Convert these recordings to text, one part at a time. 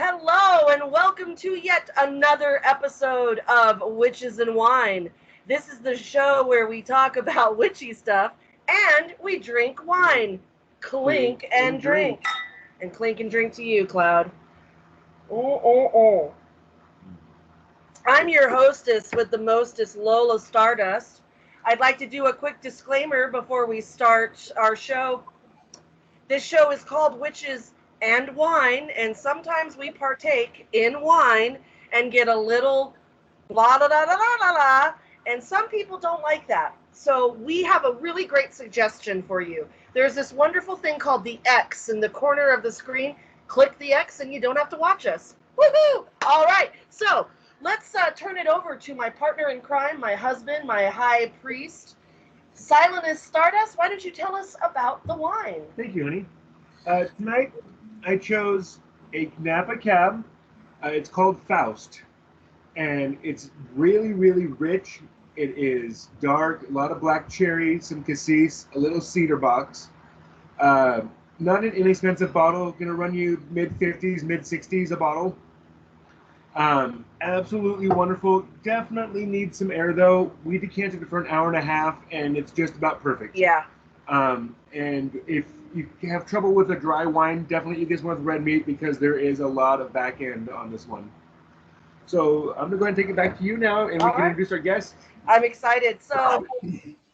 Hello, and welcome to yet another episode of Witches and Wine. This is the show where we talk about witchy stuff and we drink wine. Clink and drink. And clink and drink to you, Cloud. I'm your hostess with the mostest, Lola Stardust. I'd like to do a quick disclaimer before we start our show. This show is called Witches and Wine, and sometimes we partake in wine and get a little blah, blah, blah, blah, blah, blah, and some people don't like that. So we have a really great suggestion for you. There's this wonderful thing called the X in the corner of the screen. Click the X and you don't have to watch us. Woohoo! All right, so let's turn it over to my partner in crime, my husband, my high priest, Silent as Stardust. Why don't you tell us about the wine? Thank you, honey. Tonight, I chose a Napa Cab. It's called Faust, and it's really, really rich. It is dark, a lot of black cherry, some cassis, a little cedar box. Not an inexpensive bottle. Gonna run you mid-50s, mid-60s a bottle. Absolutely wonderful. Definitely needs some air though. We decanted it for an hour and a half, and it's just about perfect. Yeah. And if you have trouble with a dry wine, definitely eat this one with red meat because there is a lot of back end on this one. So I'm gonna go ahead and take it back to you now, and we can introduce our guest. I'm excited. So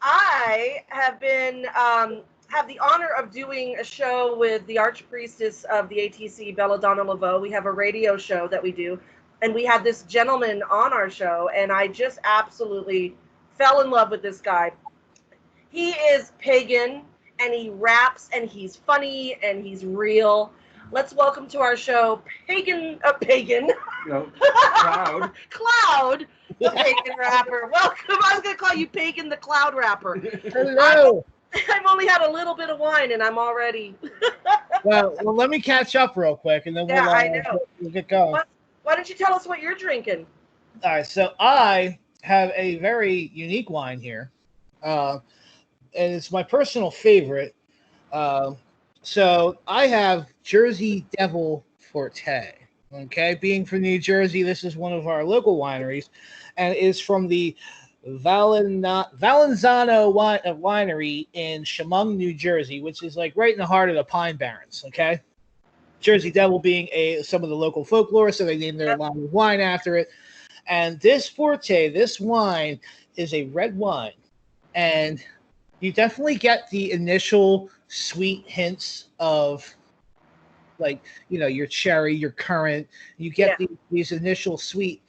I have been have the honor of doing a show with the archpriestess of the ATC, Belladonna Laveau. We have a radio show that we do, and we had this gentleman on our show, and I just absolutely fell in love with this guy. He is pagan, and he raps, and he's funny, and he's real. Let's welcome to our show, Pagan. Cloud. Cloud, the Pagan Rapper. Welcome. I was going to call you Pagan the Cloud Rapper. Hello. I've only had a little bit of wine, and I'm already... well, let me catch up real quick, and then we'll get going. Why don't you tell us what you're drinking? All right, so I have a very unique wine here. And it's my personal favorite. So I have Jersey Devil Forte. Okay, being from New Jersey, this is one of our local wineries, and is from the Valenzano Winery in Chemung, New Jersey, which is like right in the heart of the Pine Barrens. Okay, Jersey Devil being some of the local folklore, so they named their line of wine after it. And this Forte, this wine, is a red wine, and you definitely get the initial sweet hints of, like, your cherry, your currant. You get these initial sweet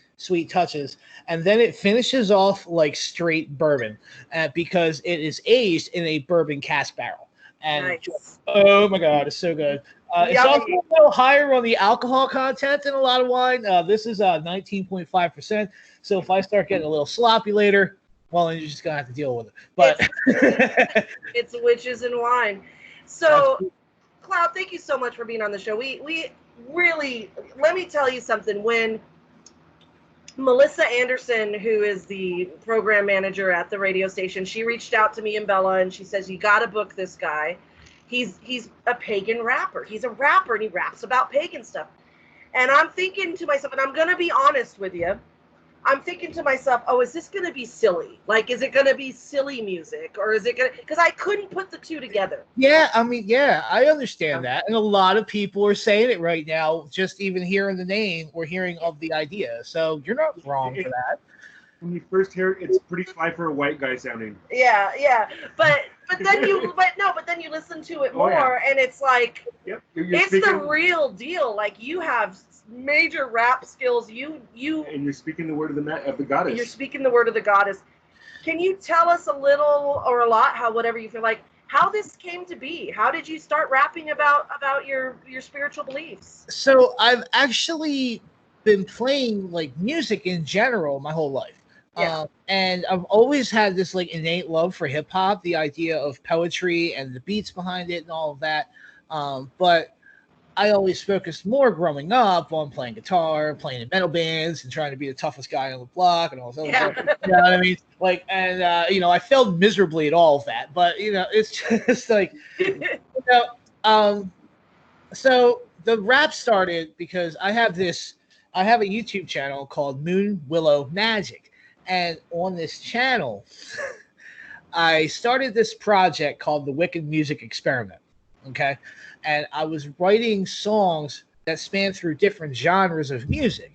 touches, and then it finishes off like straight bourbon, because it is aged in a bourbon cask barrel. And nice. Oh my God, it's so good. It's also a little higher on the alcohol content than a lot of wine. This is 19.5%. So if I start getting a little sloppy later, well, then you're just gonna have to deal with it. But it's Witches and Wine. So, Cloud, thank you so much for being on the show. We really, let me tell you something. When Melissa Anderson, who is the program manager at the radio station, she reached out to me and Bella, and she says, "You got to book this guy. He's a pagan rapper. He's a rapper, and he raps about pagan stuff." And I'm thinking to myself, and I'm gonna be honest with you, I'm thinking to myself, oh, is this going to be silly? Like, is it going to be silly music? Or is it going to... Because I couldn't put the two together. Yeah, I mean, I understand that. And a lot of people are saying it right now, just even hearing the name or hearing of the idea. So you're not wrong for that. When you first hear it, it's pretty fly for a white guy sounding. Yeah. But then you listen to it more, and it's like, it's the real deal. Like, you have major rap skills. And you're speaking the word of the goddess. You're speaking the word of the goddess. Can you tell us a little or a lot, whatever you feel like, how this came to be? How did you start rapping about your spiritual beliefs? So I've actually been playing like music in general my whole life. Yeah. And I've always had this like innate love for hip hop, the idea of poetry and the beats behind it and all of that. But I always focused more growing up on playing guitar, playing in metal bands, and trying to be the toughest guy on the block and all this other stuff. You know what I mean? Like, and I failed miserably at all of that. But it's just like, so the rap started because I have a YouTube channel called Moon Willow Magic, and on this channel, I started this project called the Wicked Music Experiment. Okay, and I was writing songs that span through different genres of music.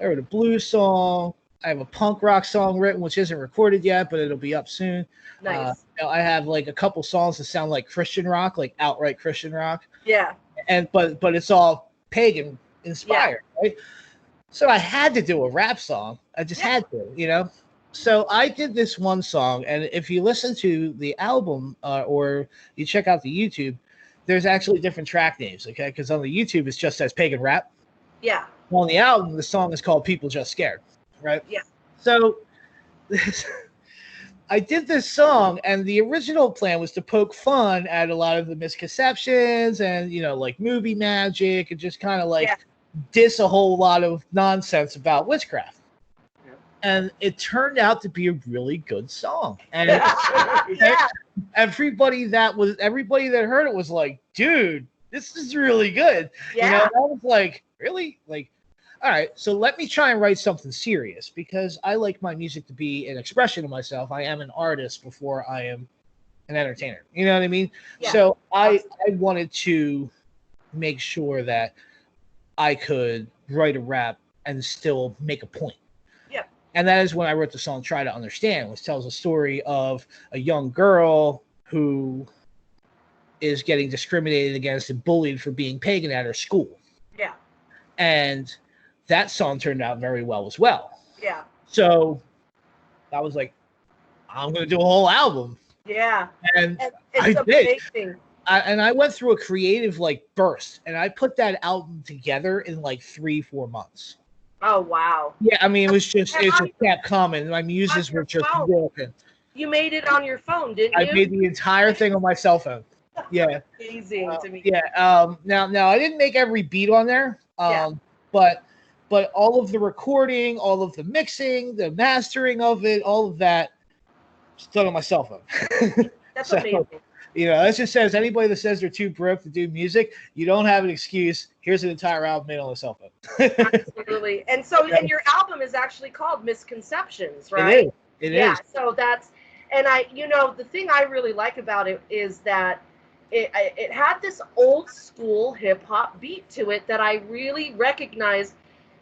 I wrote a blues song. I have a punk rock song written, which isn't recorded yet, but it'll be up soon. Nice. I have like a couple songs that sound like Christian rock, like outright Christian rock. Yeah. And but it's all pagan inspired, right? So I had to do a rap song. I just had to, you know. So I did this one song, and if you listen to the album or you check out the YouTube, there's actually different track names, okay? Because on the YouTube it just says Pagan Rap. Yeah. On the album, the song is called People Just Scared, right? Yeah. So I did this song, and the original plan was to poke fun at a lot of the misconceptions and, you know, like movie magic and just kind of like diss a whole lot of nonsense about witchcraft. Yeah. And it turned out to be a really good song. And everybody that heard it was like, dude, this is really good. Yeah. You know, I was like, really? Like, all right, so let me try and write something serious because I like my music to be an expression of myself. I am an artist before I am an entertainer. You know what I mean? Yeah. So I wanted to make sure that I could write a rap and still make a point. Yeah. And that is when I wrote the song Try to Understand, which tells a story of a young girl who is getting discriminated against and bullied for being pagan at her school. Yeah. And that song turned out very well as well. Yeah. So I was like, I'm going to do a whole album. Yeah. And it's amazing. I went through a creative like burst, and I put that album together in like 3-4 months. Oh, wow. Yeah, I mean, it just kept coming. My muses were just working. You made it on your phone, didn't you? I made the entire thing on my cell phone. Yeah. Amazing to me. Yeah. Now I didn't make every beat on there. But all of the recording, all of the mixing, the mastering of it, all of that, it's done on my cell phone. That's amazing. You know, that just says anybody that says they're too broke to do music, you don't have an excuse. Here's an entire album made on a cell phone. Absolutely. And so, and your album is actually called Misconceptions, right? It is. So that's, and the thing I really like about it is that it had this old school hip hop beat to it that I really recognize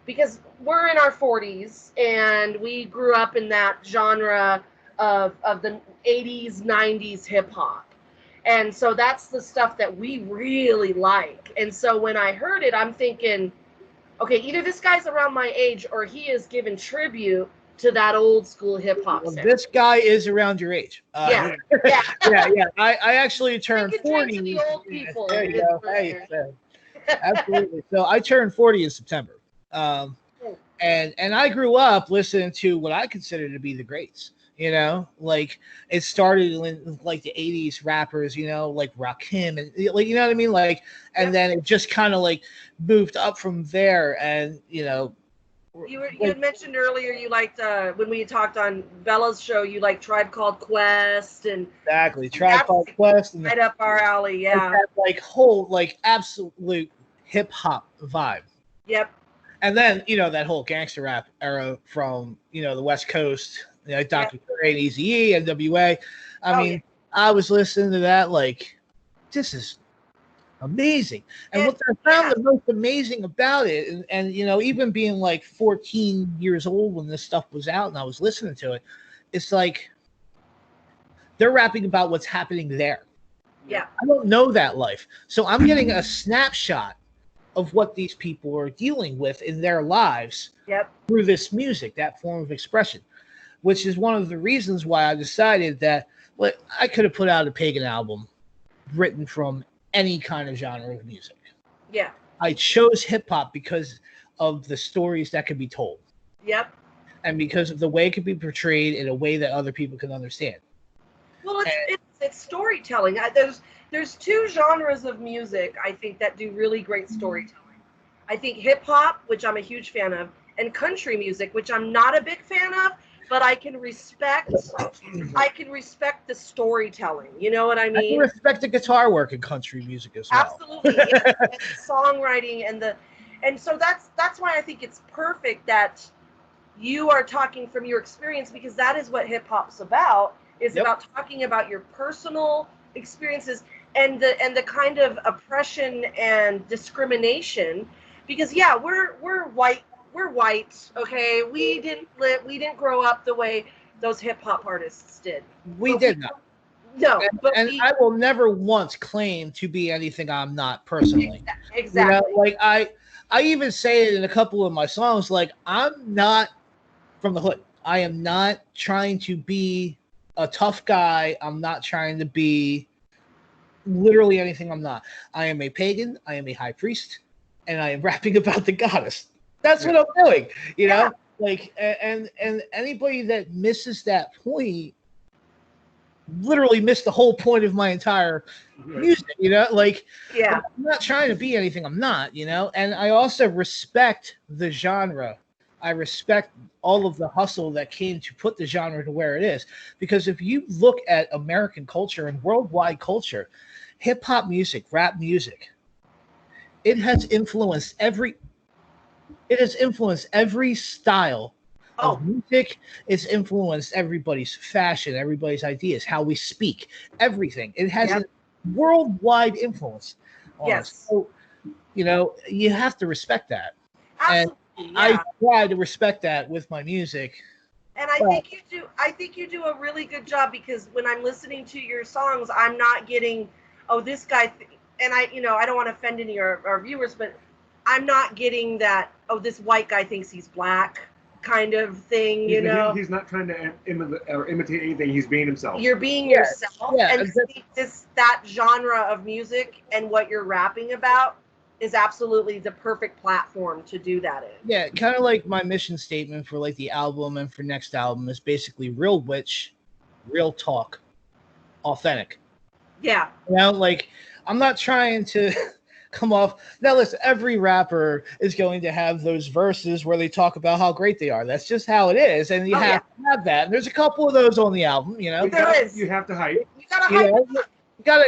because we're in our 40s and we grew up in that genre of the 80s, 90s hip hop. And so that's the stuff that we really like. And so when I heard it, I'm thinking, okay, either this guy's around my age or he is giving tribute to that old school hip hop sound. This guy is around your age. Yeah. I actually turned 40. The old people. There you go. Hey, absolutely. So I turned 40 in September. And I grew up listening to what I consider to be the greats. You know, like it started in like the 80s rappers, you know, like Rakim and like, you know what I mean? Like, and then it just kind of like moved up from there. And, you know, you had mentioned earlier you liked when we talked on Bella's show, you like Tribe Called Quest and exactly Tribe Called Quest and right up our alley. Yeah. Like whole like absolute hip hop vibe. Yep. And then, you know, that whole gangster rap era from, you know, the West Coast. You know, Dr. Dre and Eazy-E, NWA. I mean, I was listening to that like, this is amazing. And what I found the most amazing about it, and you know, even being like 14 years old when this stuff was out and I was listening to it, it's like they're rapping about what's happening there. Yeah. I don't know that life. So I'm getting a snapshot of what these people are dealing with in their lives through this music, that form of expression. Which is one of the reasons why I decided that I could have put out a pagan album written from any kind of genre of music. Yeah. I chose hip hop because of the stories that could be told. Yep. And because of the way it could be portrayed in a way that other people can understand. Well, it's storytelling. There's two genres of music I think that do really great storytelling. I think hip hop, which I'm a huge fan of, and country music, which I'm not a big fan of. But I can respect the storytelling. You know what I I mean? can respect the guitar work in country music as well. Absolutely. Yes. And the songwriting and so that's why I think it's perfect that you are talking from your experience, because that is what hip hop's about, is Yep. about talking about your personal experiences and the kind of oppression and discrimination, because yeah, we're white, okay, we didn't grow up the way those hip hop artists did. We But did not. No, but And I will never once claim to be anything I'm not personally. exactly. You know, like I even say it in a couple of my songs, like I'm not from the hood. I am not trying to be a tough guy. I'm not trying to be literally anything I'm not. I am a pagan, I am a high priest, and I am rapping about the goddess. That's what I'm doing, you know? Like and anybody that misses that point literally missed the whole point of my entire music, you know? Like, Yeah. I'm not trying to be anything I'm not, you know? And I also respect the genre. I respect all of the hustle that came to put the genre to where it is. Because if you look at American culture and worldwide culture, hip hop music, rap music, it has influenced every style of music. It's influenced everybody's fashion, everybody's ideas, how we speak, everything. It has a worldwide influence on us. So, you know, you have to respect that. Absolutely, and I try to respect that with my music. And I think you do a really good job, because when I'm listening to your songs, I'm not getting, oh, this guy, and I don't want to offend any of our viewers, but I'm not getting that, oh, this white guy thinks he's black kind of thing, you know? He's not trying to imitate anything. He's being himself. You're being yourself. And that genre of music and what you're rapping about is absolutely the perfect platform to do that in. Yeah, kind of like my mission statement for like the album and for next album is basically real witch, real talk, authentic. Yeah. You know, like I'm not trying to come off. Now, listen, every rapper is going to have those verses where they talk about how great they are. That's just how it is, and you have to have that. And there's a couple of those on the album. You know, you have to hype. You gotta hype.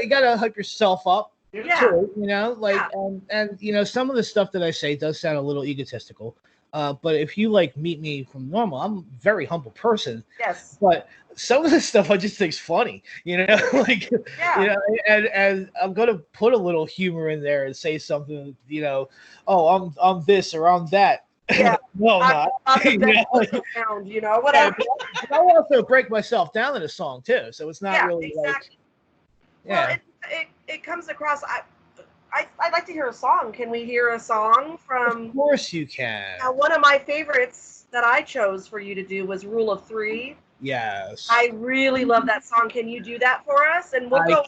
You gotta hype yourself up. Too, you know, like and you know, some of the stuff that I say does sound a little egotistical. But if you like meet me from normal, I'm a very humble person. Yes. But some of the stuff I just think's funny, you know, like you know, and I'm gonna put a little humor in there and say something, you know, oh, I'm this or I'm that. Yeah. No, I'm not. you know, whatever. But I also break myself down in a song too, so it's not really exactly. Well, it comes across. I'd like to hear a song. Can we hear a song from? Of course you can. One of my favorites that I chose for you to do was "Rule of Three." Yes. I really love that song. Can you do that for us? And we'll go.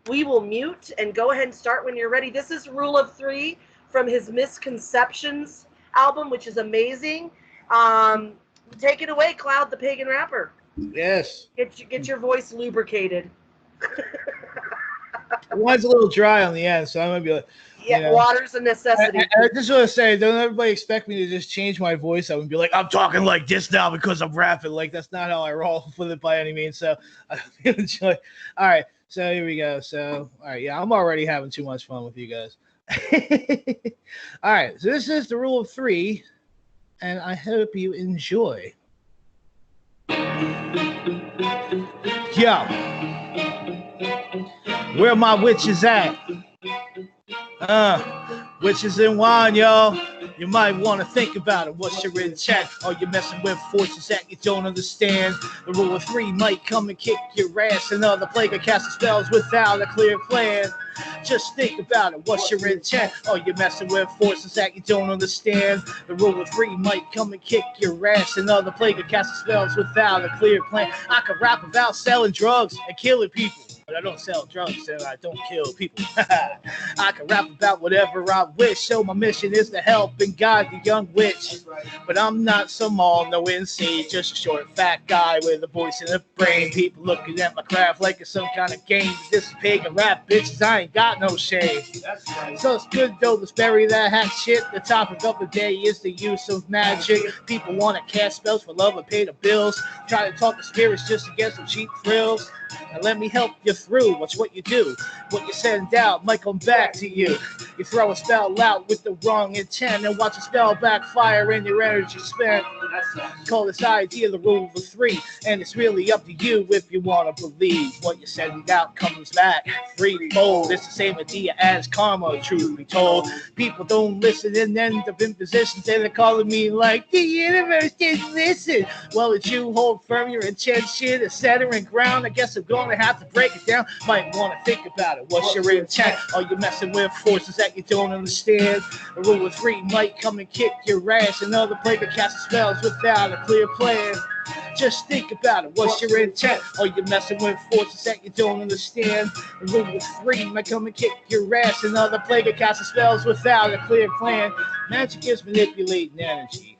We will mute and go ahead and start when you're ready. This is "Rule of Three" from his Misconceptions album, which is amazing. Take it away, Cloud, the Pagan Rapper. Yes. Get your voice lubricated. Mine's a little dry on the end, so I'm gonna be like, yeah, you know, water's a necessity. I just want to say, don't everybody expect me to just change my voice up and be like, I'm talking like this now because I'm rapping. Like that's not how I roll with it by any means. So I hope you enjoy. All right, so here we go. So all right, yeah, I'm already having too much fun with you guys. All right, so this is the Rule of Three, and I hope you enjoy. Yo. Where my witches at? Witches in wine, y'all. You might want to think about it. What's your intent? Are you messing with forces that you don't understand? The Rule of Three might come and kick your ass. Another plague of casting spells without a clear plan. Just think about it. What's your intent? Are you messing with forces that you don't understand? The Rule of Three might come and kick your ass. Another plague of casting spells without a clear plan. I could rap about selling drugs and killing people. but I don't sell drugs and I don't kill people. I can rap about whatever I wish, so my mission is to help and guide the young witch. But I'm not some all-knowing sage, just a short, fat guy with a voice and a brain. People looking at my craft like it's some kind of game. This is pagan rap, bitches, I ain't got no shame. So it's good though, let's bury that hack shit. The topic of the day is the use of magic. People want to cast spells for love and pay the bills. Try to talk to spirits just to get some cheap thrills. Now let me help you through. Watch what you do. What you send out might come back to you. You throw a spell out with the wrong intent and watch a spell backfire and your energy spent. Call this idea the rule of three, and it's really up to you if you want to believe what you send out comes back threefold. It's the same idea as karma, truth be told. People don't listen and end up in positions and they're calling me like the universe didn't listen. Well, if you hold firm your intention is center and ground, I guess I'm going to have to break it down. Might want to think about it. What's your intent? Are you messing with forces that you don't understand? The rule of three might come and kick your ass. Another player casting spells without a clear plan. Just think about it. What's your intent? Are you messing with forces that you don't understand? The rule of three might come and kick your ass. Another player casting spells without a clear plan. Magic is manipulating energy.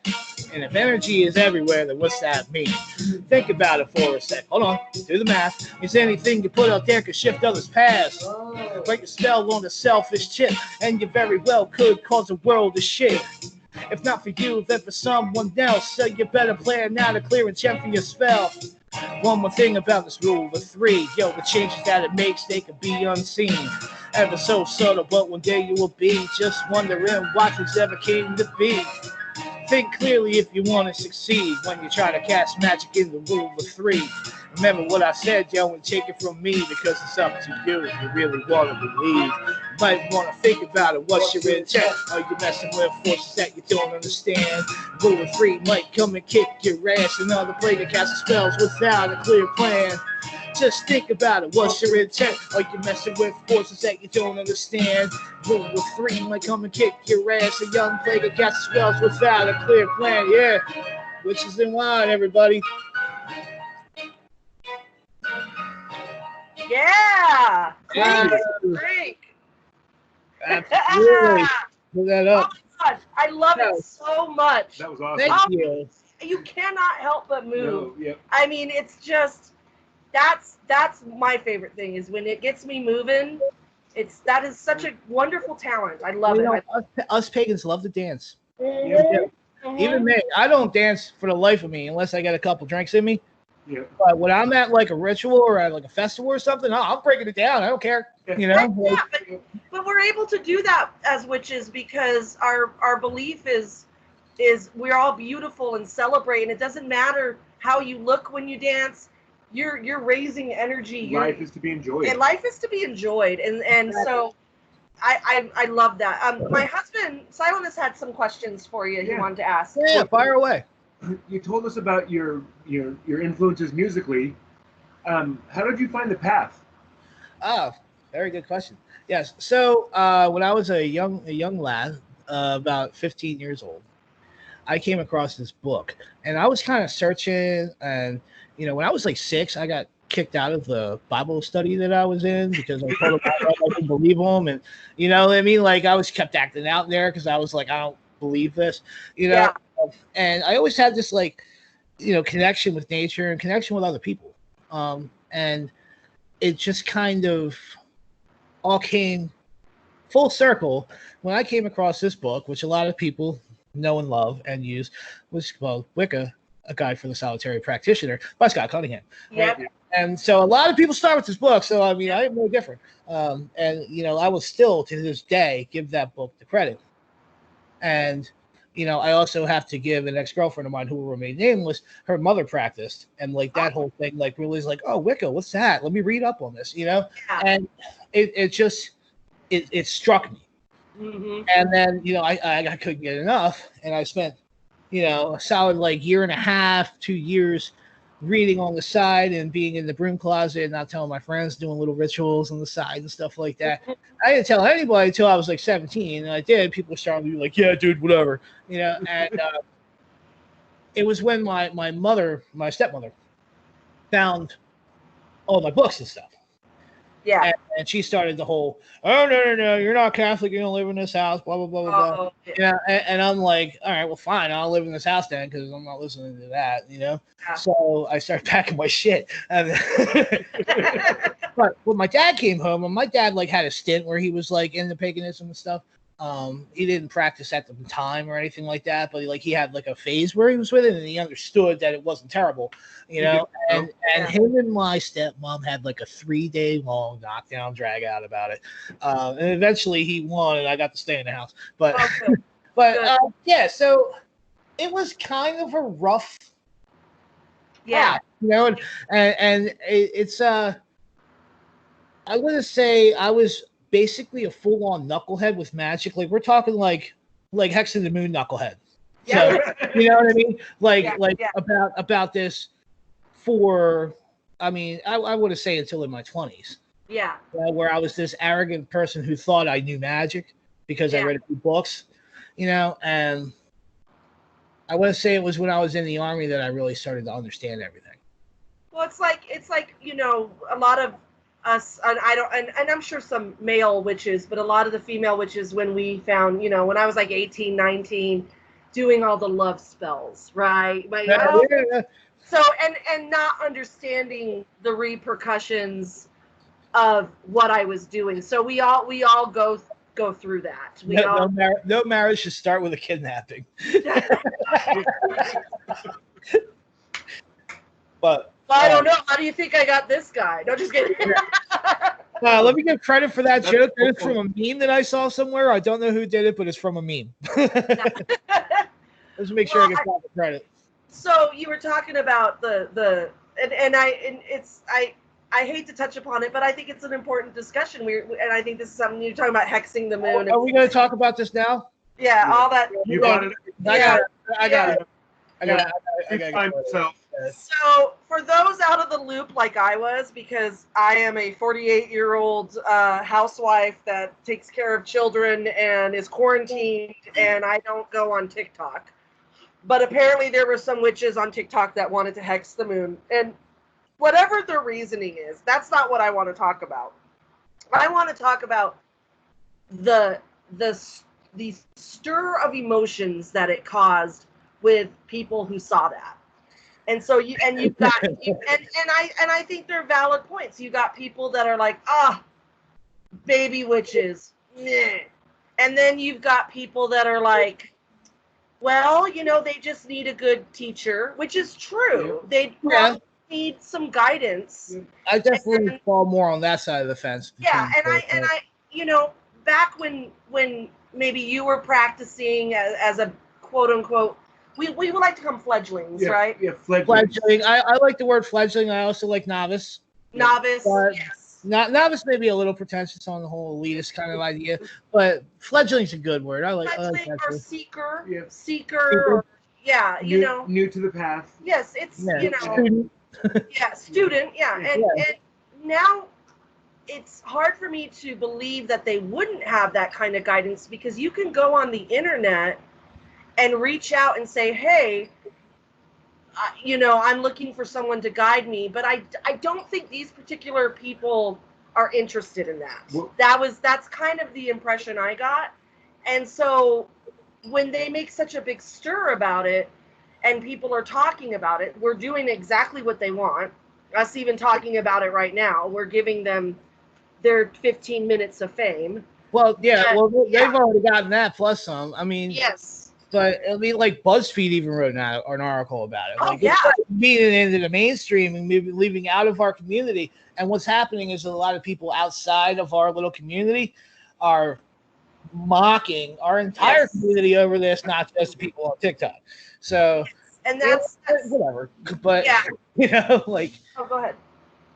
And if energy is everywhere, then what's that mean? Think about it for a sec. Hold on. Do the math. Is anything you put out there could shift others' paths? Break a spell on a selfish chip, and you very well could cause the world to shake. If not for you, then for someone else. So you better plan now to clear and check for your spell. One more thing about this rule of three. Yo, the changes that it makes, they could be unseen. Ever so subtle, but one day you will be just wondering why things ever came to be. Think clearly if you want to succeed when you try to cast magic in the rule of three. Remember what I said, yo, and take it from me because it's up to you if you really want to believe. You might want to think about it. What's your intent? Are you messing with forces that you don't understand? Rule of three might come and kick your ass. Another player casting spells without a clear plan. Just think about it. What's your intent? Are you messing with forces that you don't understand? Rule of three might come and kick your ass. A young player casting spells without a clear plan. Yeah, which is in line, everybody. Yeah. Yeah. Drink. Absolutely. Put that up. Oh God, I love it so much. That was awesome. Thank you. You cannot help but move. No, yep. I mean, it's just that's my favorite thing is when it gets me moving. That is such a wonderful talent. I love it. Us pagans love to dance. Mhm. Even me, I don't dance for the life of me unless I get a couple drinks in me. Yeah. But when I'm at like a ritual or at like a festival or something, I'm breaking it down. I don't care. You know. Yeah, but we're able to do that as witches because our belief is we're all beautiful and celebrate, and it doesn't matter how you look when you dance. You're raising energy. Life is to be enjoyed. And life is to be enjoyed, and so I love that. My husband Silent has had some questions for you. He wanted to ask. Yeah, fire away. You told us about your influences musically. How did you find the path? Oh, very good question. Yes. So when I was a young lad, about 15 years old, I came across this book, and I was kind of searching. And when I was like 6, I got kicked out of the Bible study that I was in because I told them I didn't believe them, and you know what I mean. Like I was kept acting out there because I was like, I don't believe this, Yeah. And I always had this like, connection with nature and connection with other people. And it just kind of all came full circle when I came across this book, which a lot of people know and love and use, was called Wicca, a Guide for the Solitary Practitioner by Scott Cunningham. Yep. Right? And so a lot of people start with this book. So, I mean, I am no different. And, I will still to this day give that book the credit. And, I also have to give an ex-girlfriend of mine who will remain nameless, her mother practiced. And like that whole thing, like really is like, oh, Wicca, what's that? Let me read up on this, Yeah. And it just struck me. Mm-hmm. And then, I couldn't get enough. And I spent, a solid like year and a half, 2 years reading on the side and being in the broom closet and not telling my friends, doing little rituals on the side and stuff like that. I didn't tell anybody until I was like 17, and I did. People were starting to be like, yeah, dude, whatever, and it was when my stepmother, found all my books and stuff. Yeah. And she started the whole, oh, no, you're not Catholic. You don't live in this house, blah, blah, blah, blah, blah. Yeah. And I'm like, all right, well, fine. I'll live in this house then because I'm not listening to that, you know? Yeah. So I started packing my shit. But when my dad came home, and my dad, like, had a stint where he was, like, into paganism and stuff. He didn't practice at the time or anything like that, but he had like a phase where he was with it, and he understood that it wasn't terrible, you know. And him and my stepmom had like a 3-day long knockdown drag out about it, and eventually he won, and I got to stay in the house. But yeah, so it was kind of a rough, path, you know, and it's I wouldn't say I was basically a full-on knucklehead with magic. Like we're talking like Hexing the Moon knucklehead. So you know what I mean? About this for, I mean, I wouldn't say until in my 20s. Yeah. Where I was this arrogant person who thought I knew magic because I read a few books, you know, and I wouldn't say it was when I was in the Army that I really started to understand everything. Well, it's like, you know, a lot of us, and I'm sure some male witches, but a lot of the female witches, when we found, you know, when I was like 18, 19, doing all the love spells, right? So, and not understanding the repercussions of what I was doing. So we all go through that. No marriage should start with a kidnapping. But I don't know. How do you think I got this guy? No, just kidding. Let me give credit for that joke. It's from a meme that I saw somewhere. I don't know who did it, but it's from a meme. Let's make sure I get proper credit. So you were talking about I hate to touch upon it, but I think it's an important discussion. And I think this is something you're taling about, hexing the moon. Are we going to talk about this now? Yeah, all that. You got it. I got it. So for those out of the loop like I was, because I am a 48-year-old housewife that takes care of children and is quarantined, and I don't go on TikTok. But apparently there were some witches on TikTok that wanted to hex the moon. And whatever their reasoning is, that's not what I want to talk about. I want to talk about the stir of emotions that it caused with people who saw that. And so I think they're valid points. You got people that are like, baby witches. Meh. And then you've got people that are like, well, you know, they just need a good teacher, which is true. They probably need some guidance. I definitely fall more on that side of the fence. Yeah, and I, you know, back when maybe you were practicing as a quote unquote, we would like to call fledglings, right? Yeah, fledgling. I like the word fledgling. I also like novice. Novice, yes. Novice may be a little pretentious on the whole elitist kind of idea, but fledgling's a good word. I like that. Or seeker, seeker. Yeah, you know. New to the path. Yes, it's, you know. Student. Student, and now it's hard for me to believe that they wouldn't have that kind of guidance, because you can go on the internet and reach out and say, hey, you know, I'm looking for someone to guide me, but I don't think these particular people are interested in that. Well, that's kind of the impression I got. And so when they make such a big stir about it and people are talking about it, we're doing exactly what they want. Us even talking about it right now, we're giving them their 15 minutes of fame. Well, they've already gotten that plus some. I mean, yes. But I mean, like BuzzFeed even wrote an article about it. Like, being into the mainstream and maybe leaving out of our community. And what's happening is a lot of people outside of our little community are mocking our entire community over this, not just the people on TikTok. So, and that's whatever. But you know, like, go ahead.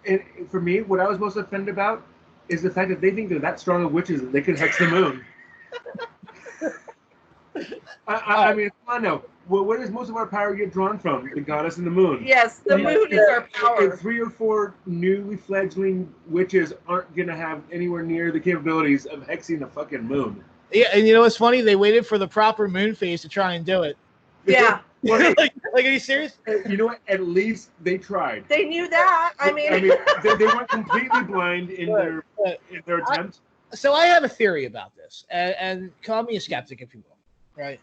And for me, what I was most offended about is the fact that they think they're that strong of witches that they can hex the moon. I mean, come on now. Where does most of our power get drawn from? The goddess and the moon. Yes, the moon is our power. If 3 or 4 newly fledgling witches aren't going to have anywhere near the capabilities of hexing the fucking moon. Yeah, and you know what's funny? They waited for the proper moon phase to try and do it. Yeah. Like, Like, are you serious? You know what? At least they tried. They knew that. I mean, they weren't completely blind in their attempt. So I have a theory about this, and call me a skeptic if you will, right?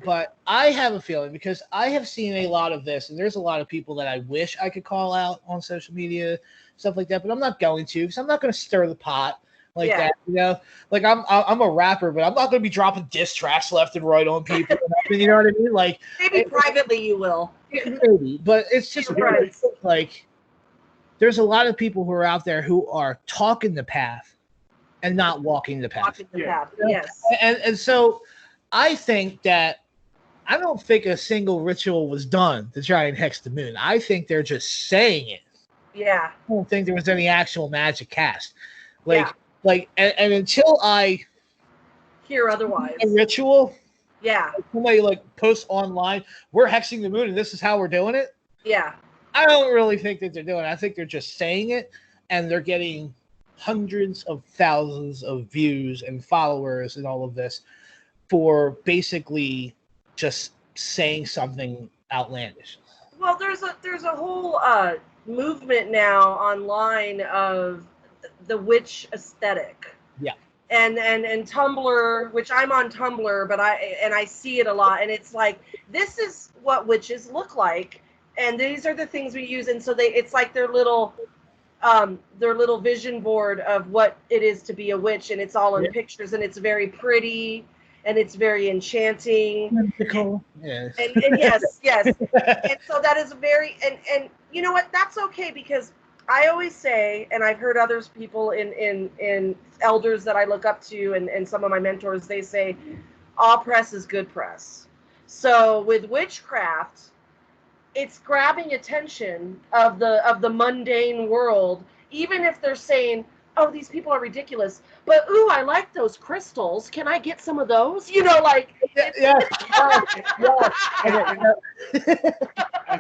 But I have a feeling, because I have seen a lot of this, and there's a lot of people that I wish I could call out on social media, stuff like that, but I'm not going to, because I'm not going to stir the pot like that, you know? Like, I'm a rapper, but I'm not going to be dropping diss tracks left and right on people. You know what I mean? Like, maybe privately you will. Maybe, but it's just Right. like there's a lot of people who are out there who are talking the path and not walking the path. Walking the path. Yes. And so I think that I don't think a single ritual was done to try and hex the moon. I think they're just saying it. Yeah. I don't think there was any actual magic cast. And until I hear otherwise, a ritual, somebody like posts online, we're hexing the moon and this is how we're doing it. Yeah. I don't really think that they're doing it. I think they're just saying it, and they're getting hundreds of thousands of views and followers and all of this for basically just saying something outlandish. Well, there's a whole movement now online of the witch aesthetic. Yeah. And Tumblr, which I'm on Tumblr, but I see it a lot, and it's like, this is what witches look like, and these are the things we use, and so it's like their little vision board of what it is to be a witch, and it's all in pictures, and it's very pretty, and it's very enchanting. Mystical. Yes. And yes. And so that is very, and you know what? That's okay, because I always say, and I've heard others people in elders that I look up to, and some of my mentors, they say, all press is good press. So with witchcraft, it's grabbing attention of the mundane world, even if they're saying, oh, these people are ridiculous, but ooh, I like those crystals. Can I get some of those? You know, like I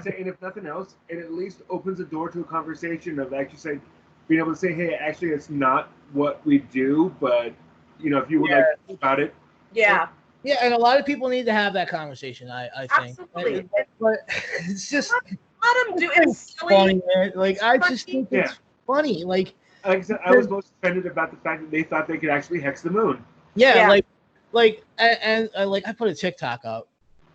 say, and if nothing else, it at least opens the door to a conversation of actually being able to say, hey, actually, it's not what we do, but you know, if you would like to think about it. Yeah. Yeah, and a lot of people need to have that conversation, I think. Absolutely. But it's just let them do it. It's silly. Funny, man. Like, I just think it's funny. Like I said, I was most offended about the fact that they thought they could actually hex the moon. Yeah. And I put a TikTok up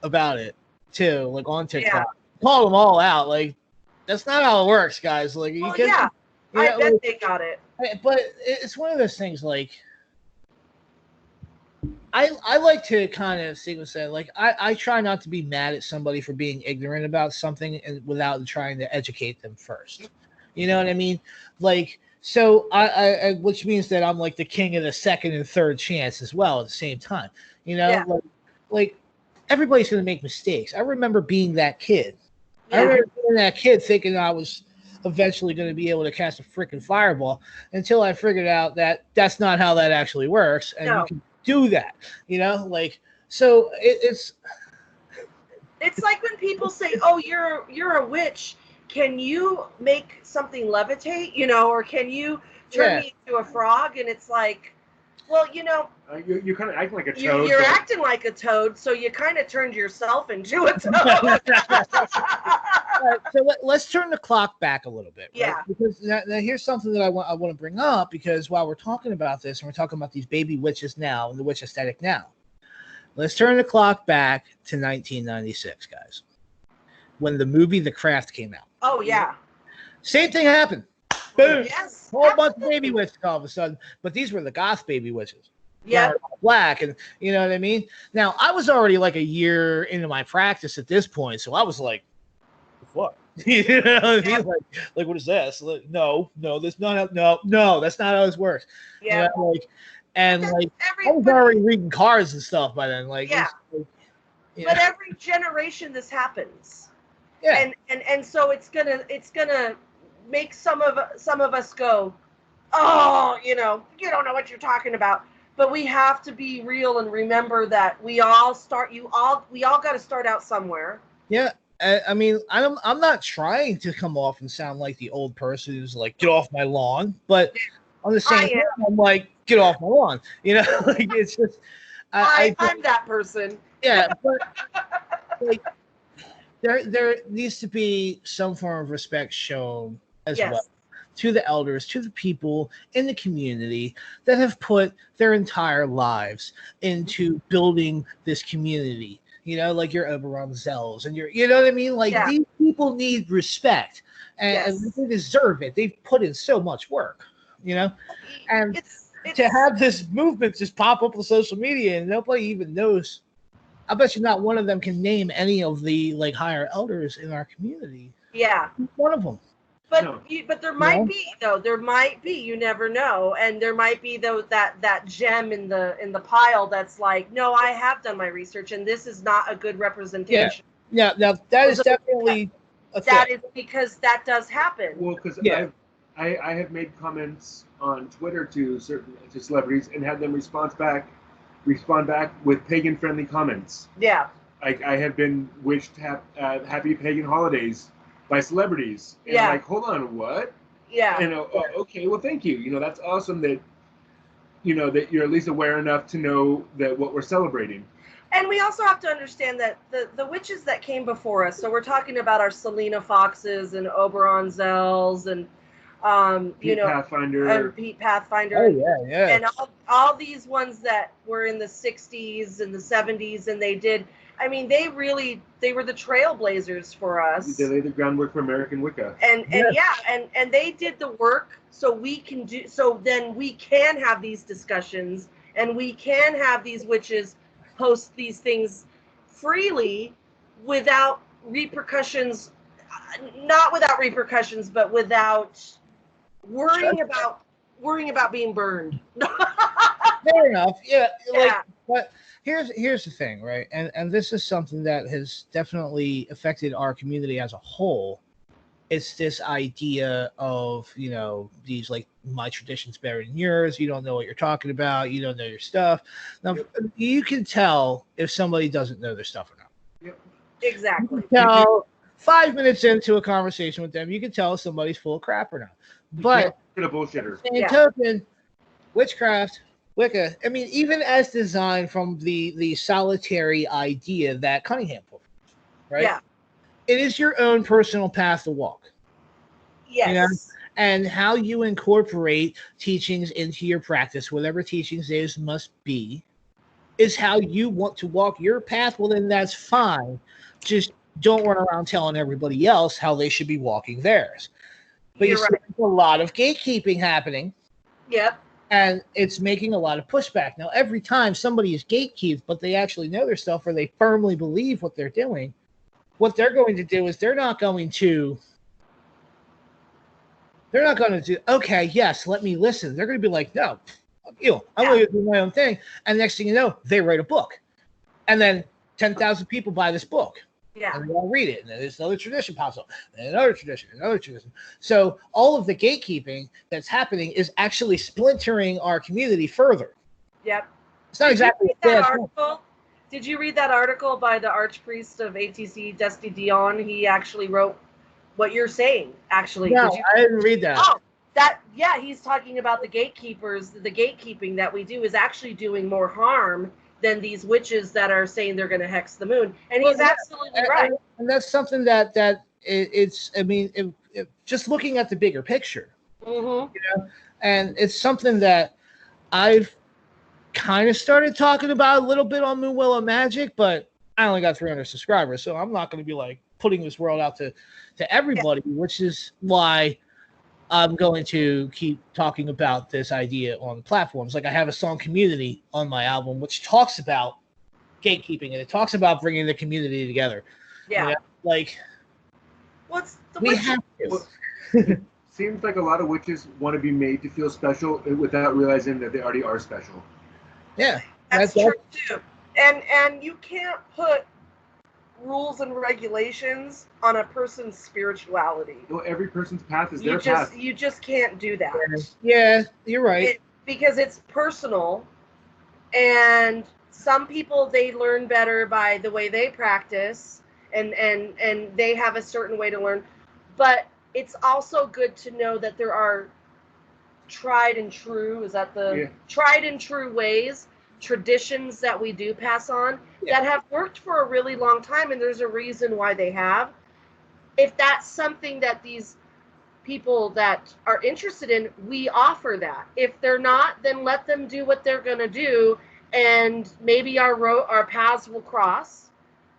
about it too, like on TikTok. Yeah. Call them all out. Like, that's not how it works, guys. Like, you can. Yeah. You know, I bet they got it. But it's one of those things. Like, I like to kind of see what's said. Like, I try not to be mad at somebody for being ignorant about something and without trying to educate them first. You know what I mean? Like, so I which means that I'm like the king of the second and third chance as well at the same time. You know, like everybody's gonna make mistakes. I remember being that kid. Yeah. I remember being that kid thinking I was eventually going to be able to cast a freaking fireball until I figured out that that's not how that actually works, and you can do that. You know, like, so it's like when people say, "Oh, you're a witch. Can you make something levitate? You know, or can you turn me into a frog?" And it's like, well, you know, you're kind of acting like a toad. You're acting like a toad, so you kind of turned yourself into a toad. So let's turn the clock back a little bit. Right? Yeah. Because now here's something that I want to bring up, because while we're talking about this and we're talking about these baby witches now and the witch aesthetic now, let's turn the clock back to 1996, guys, when the movie The Craft came out. Oh yeah. Same thing happened. Boom. Yes. Whole bunch of baby witches all of a sudden, but these were the goth baby witches. Yeah. Black, and you know what I mean? Now, I was already like a year into my practice at this point, so I was like, what? You know what I mean? Like, what is this? Like, no, that's not how, no, that's not how this works. Yeah. You know, I was already reading cards and stuff by then. Like, yeah. But every generation this happens. Yeah. And so it's gonna make some of us go, oh, you know, you don't know what you're talking about. But we have to be real and remember that we all got to start out somewhere. Yeah. I mean, I'm not trying to come off and sound like the old person who's like, get off my lawn. But on the same time, I'm like, get off my lawn. You know, like, it's just. I'm that person. Yeah. But, like, there needs to be some form of respect shown as well Yes. to the elders, to the people in the community that have put their entire lives into building this community. You know, like your Oberon Zells and you know what I mean? Like Yeah. these people need respect and Yes. they deserve it. They've put in so much work, you know? And It's to have this movement just pop up on social media and nobody even knows. I bet you not one of them can name any of the like higher elders in our community. yeah. One of them. But No. but there might Yeah. be though. There might be. You never know. And there might be though that gem in the pile that's like, no, I have done my research, and this is not a good representation. Yeah, now that is definitely a That thing. is because that does happen. Well, because Yeah. I have made comments on Twitter to celebrities and had them respond back with pagan friendly comments. Yeah. Like I have been wished happy pagan holidays by celebrities. And Yeah. I'm like, hold on, what? Yeah. And okay, well, thank you. You know, that's awesome that that you're at least aware enough to know that what we're celebrating. And we also have to understand that the witches that came before us, so we're talking about our Selena Foxes and Oberon Zells and Pete Pathfinder. and Pete Pathfinder. Oh yeah, yeah. And all these ones that were in the 60s and the 70s, and I mean, they were the trailblazers for us. They laid the groundwork for American Wicca. And they did the work so then we can have these discussions and we can have these witches post these things freely without repercussions, not without repercussions, but without worrying about being burned. Fair enough. Yeah. Like, Yeah. but here's the thing, right? And this is something that has definitely affected our community as a whole. It's this idea of, these like my tradition's better than yours. You don't know what you're talking about. You don't know your stuff. Now, you can tell if somebody doesn't know their stuff or not. Yep. Exactly. Tell 5 minutes into a conversation with them, you can tell if somebody's full of crap or not. But a bullshitter. same token, witchcraft, Wicca. I mean, even as designed from the solitary idea that Cunningham put, right? Yeah. It is your own personal path to walk. Yes. And how you incorporate teachings into your practice, whatever teachings those must be, is how you want to walk your path. Well, then that's fine. Just don't run around telling everybody else how they should be walking theirs. But You're you see right. a lot of gatekeeping happening. Yep. And it's making a lot of pushback. Now, every time somebody is gatekeeped, but they actually know their stuff or they firmly believe what they're doing, what they're going to do is they're not going to do, okay, yes, let me listen. They're going to be like, no, I'm going to do my own thing. And next thing you know, they write a book. And then 10,000 people buy this book. Yeah. And they all read it. And then there's another tradition pops up. And another tradition. So all of the gatekeeping that's happening is actually splintering our community further. Yep. It's not exactly Did you read that article? Did you read that article by the archpriest of ATC, Dusty Dion? He actually wrote what you're saying, actually. No, I didn't read that. Oh, he's talking about the gatekeepers. The gatekeeping that we do is actually doing more harm than these witches that are saying they're going to hex the moon. And he's absolutely right. And that's something that it's, I mean, just looking at the bigger picture, and it's something that I've kind of started talking about a little bit on Moon Willow Magic, but I only got 300 subscribers, so I'm not going to be like putting this world out to everybody, which is why I'm going to keep talking about this idea on the platforms. Like I have a song Community on my album, which talks about gatekeeping and it talks about bringing the community together. Yeah. Like we have to. Seems like a lot of witches want to be made to feel special without realizing that they already are special. Yeah. That's true too. And you can't put rules and regulations on a person's spirituality. Well, every person's path is their path. You just can't do that. Yeah, you're right. Because it's personal, and some people, they learn better by the way they practice, and they have a certain way to learn. But it's also good to know that there are tried and true ways traditions that we do pass on that have worked for a really long time, and there's a reason why they have. If that's something that these people that are interested in, we offer that. If they're not, then let them do what they're going to do, and maybe our paths will cross,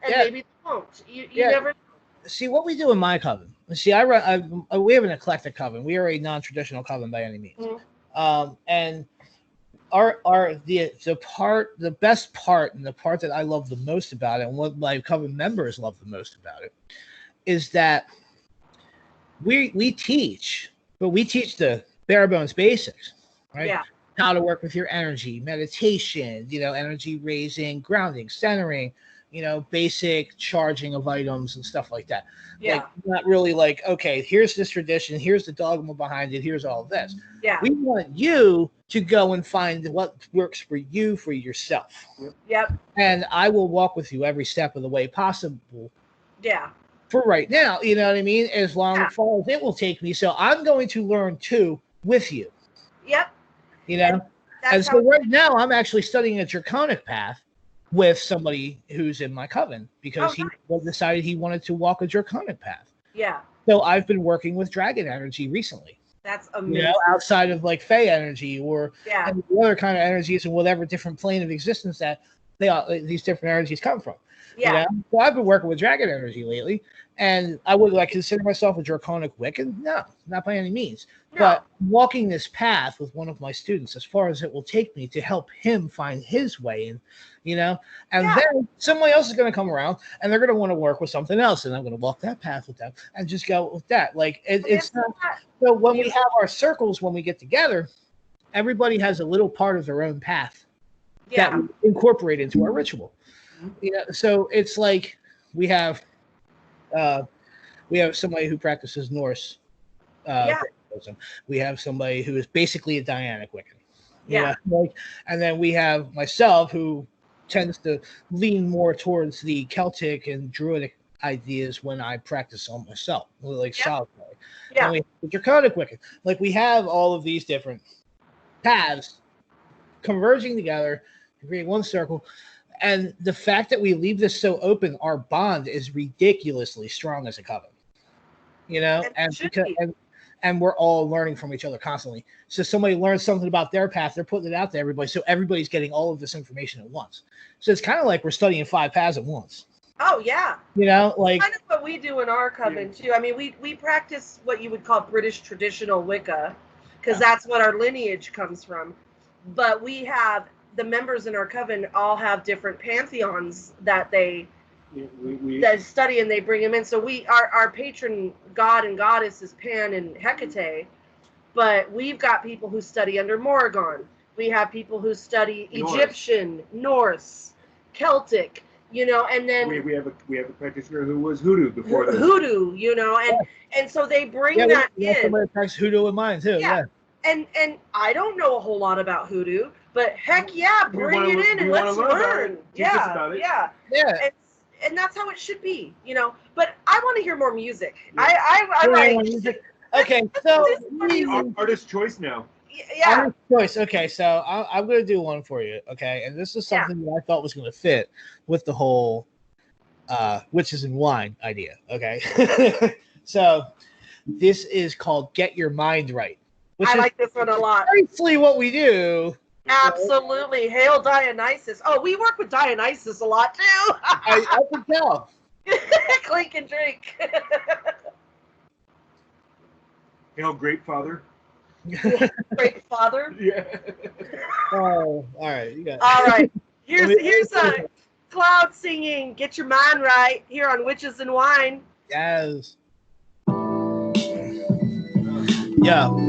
and maybe they won't. You never. See what we do in my coven. See, we have an eclectic coven. We are a non-traditional coven by any means, and the best part, and the part that I love the most about it, and what my coven members love the most about it, is that we teach, but we teach the bare bones basics, right? Yeah. How to work with your energy, meditation, energy raising, grounding, centering, basic charging of items and stuff like that. Yeah. Like, not really like, okay, here's this tradition, here's the dogma behind it, here's all of this. Yeah. We want you to go and find what works for you, for yourself. Yep. And I will walk with you every step of the way possible. Yeah. For right now, you know what I mean? As long as it will take me. So I'm going to learn too with you. Yep. And so right now I'm actually studying a draconic path with somebody who's in my coven because he decided he wanted to walk a draconic path. Yeah. So I've been working with dragon energy recently. That's amazing. Outside of like Fey energy or any other kind of energies and whatever different plane of existence that these different energies come from. Yeah. So I've been working with dragon energy lately, and I would consider myself a draconic Wiccan? No, not by any means. No. But walking this path with one of my students, as far as it will take me to help him find his way, and then somebody else is going to come around, and they're going to want to work with something else, and I'm going to walk that path with them and just go with that. Like it's not. So when we have our circles, when we get together, everybody has a little part of their own path that we incorporate into our ritual. So it's like we have somebody who practices Norse. We have somebody who is basically a Dianic Wiccan. And then we have myself who tends to lean more towards the Celtic and Druidic ideas when I practice on myself, solitary. And we have the Draconic Wiccan. Like we have all of these different paths converging together to create one circle. And the fact that we leave this so open, our bond is ridiculously strong as a coven. And we're all learning from each other constantly. So somebody learns something about their path, they're putting it out to everybody. So everybody's getting all of this information at once. So it's kind of like we're studying 5 paths at once. Oh yeah. Kind of what we do in our coven too. I mean, we practice what you would call British traditional Wicca, because that's what our lineage comes from. But we have the members in our coven all have different pantheons that they that study, and they bring them in. So our patron god and goddess is Pan and Hecate, but we've got people who study under Morrigan. We have people who study Egyptian, Norse, Celtic, and then we have a practitioner who was hoodoo before this. Hoodoo, and so they bring that in. Somebody practices hoodoo in mine too. Yeah. And I don't know a whole lot about hoodoo, but heck yeah, bring it in and let's learn. Yeah. And that's how it should be, But I want to hear more music. I like music. Okay, so artist choice now. Yeah. Artist choice. Okay, so I'm going to do one for you. Okay, and this is something that I thought was going to fit with the whole witches and wine idea. Okay, so this is called "Get Your Mind Right." I like this one a lot. Basically, what we do. Absolutely. Hail Dionysus. Oh, we work with Dionysus a lot too. I can tell. Clink and drink. Hail Great Father. Great Father. Yeah. Oh, all right. You got it. All right. Here's a cloud singing. Get your mind right here on Witches and Wine. Yes. Yo.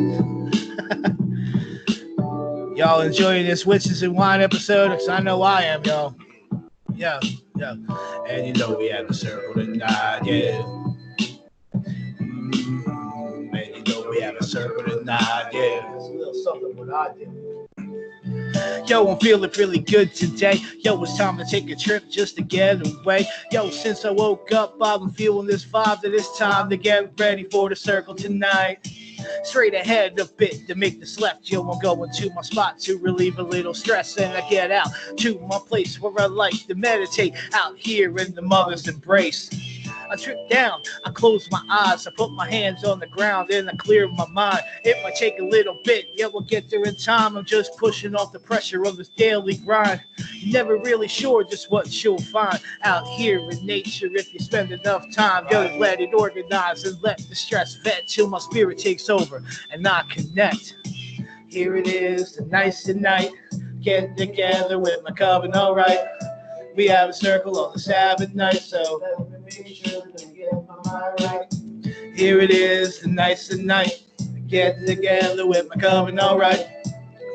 Y'all enjoying this Witches and Wine episode? Because I know I am, y'all. Yeah. And we have a circle tonight, yeah. And we have a circle tonight, yeah. It's a little something what I do. Yo, I'm feeling really good today. Yo, it's time to take a trip just to get away. Yo, since I woke up, I've been feeling this vibe that it's time to get ready for the circle tonight. Straight ahead a bit to make this left. Yo, I'm going to my spot to relieve a little stress. And I get out to my place where I like to meditate. Out here in the mother's embrace. I trip down, I close my eyes, I put my hands on the ground, and I clear my mind. It might take a little bit, yeah, we'll get there in time. I'm just pushing off the pressure of this daily grind. Never really sure just what you'll find out here in nature if you spend enough time. Yo, let it organize and let the stress vet till my spirit takes over and I connect. Here it is, the nice night, getting together with my coven, alright. We have a circle on the Sabbath night, so let me make sure that I get my mind right. Here it is, the nice night, getting together with my coven, alright.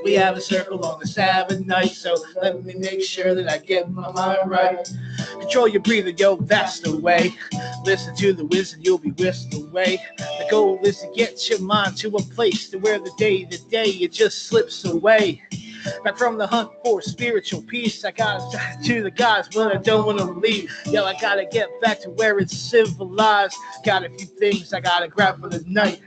We have a circle on the Sabbath night, so let me make sure that I get my mind right. Control your breathing, yo, that's the way. Listen to the wisdom, you'll be whisked away. The goal is to get your mind to a place to where the day it just slips away. Back from the hunt for spiritual peace, I got to the gods, but I don't want to leave. Yo, I gotta get back to where it's civilized. Got a few things I gotta grab for the night.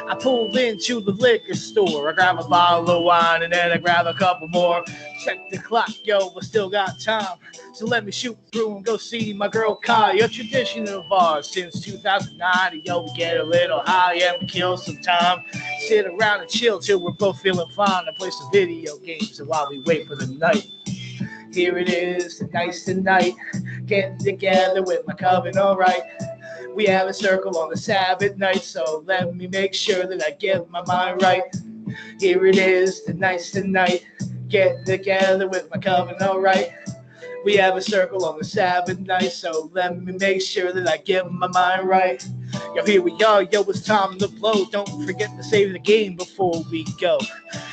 I pulled into the liquor store. I grab a bottle of wine and then I grab a couple more. Check the clock, yo, but still got time. So let me shoot through and go see my girl Kai. A tradition of ours since 2009. Yo, we get a little high and we kill some time. Sit around and chill till we're both feeling fine. And play some video games while we wait for the night. Here it is, the nice night, getting together with my coven, alright. We have a circle on the Sabbath night, so let me make sure that I get my mind right. Here it is, the nice night, getting together with my coven, alright. We have a circle on the Sabbath night, so let me make sure that I get my mind right. Yo, here we are, yo, it's time to blow. Don't forget to save the game before we go.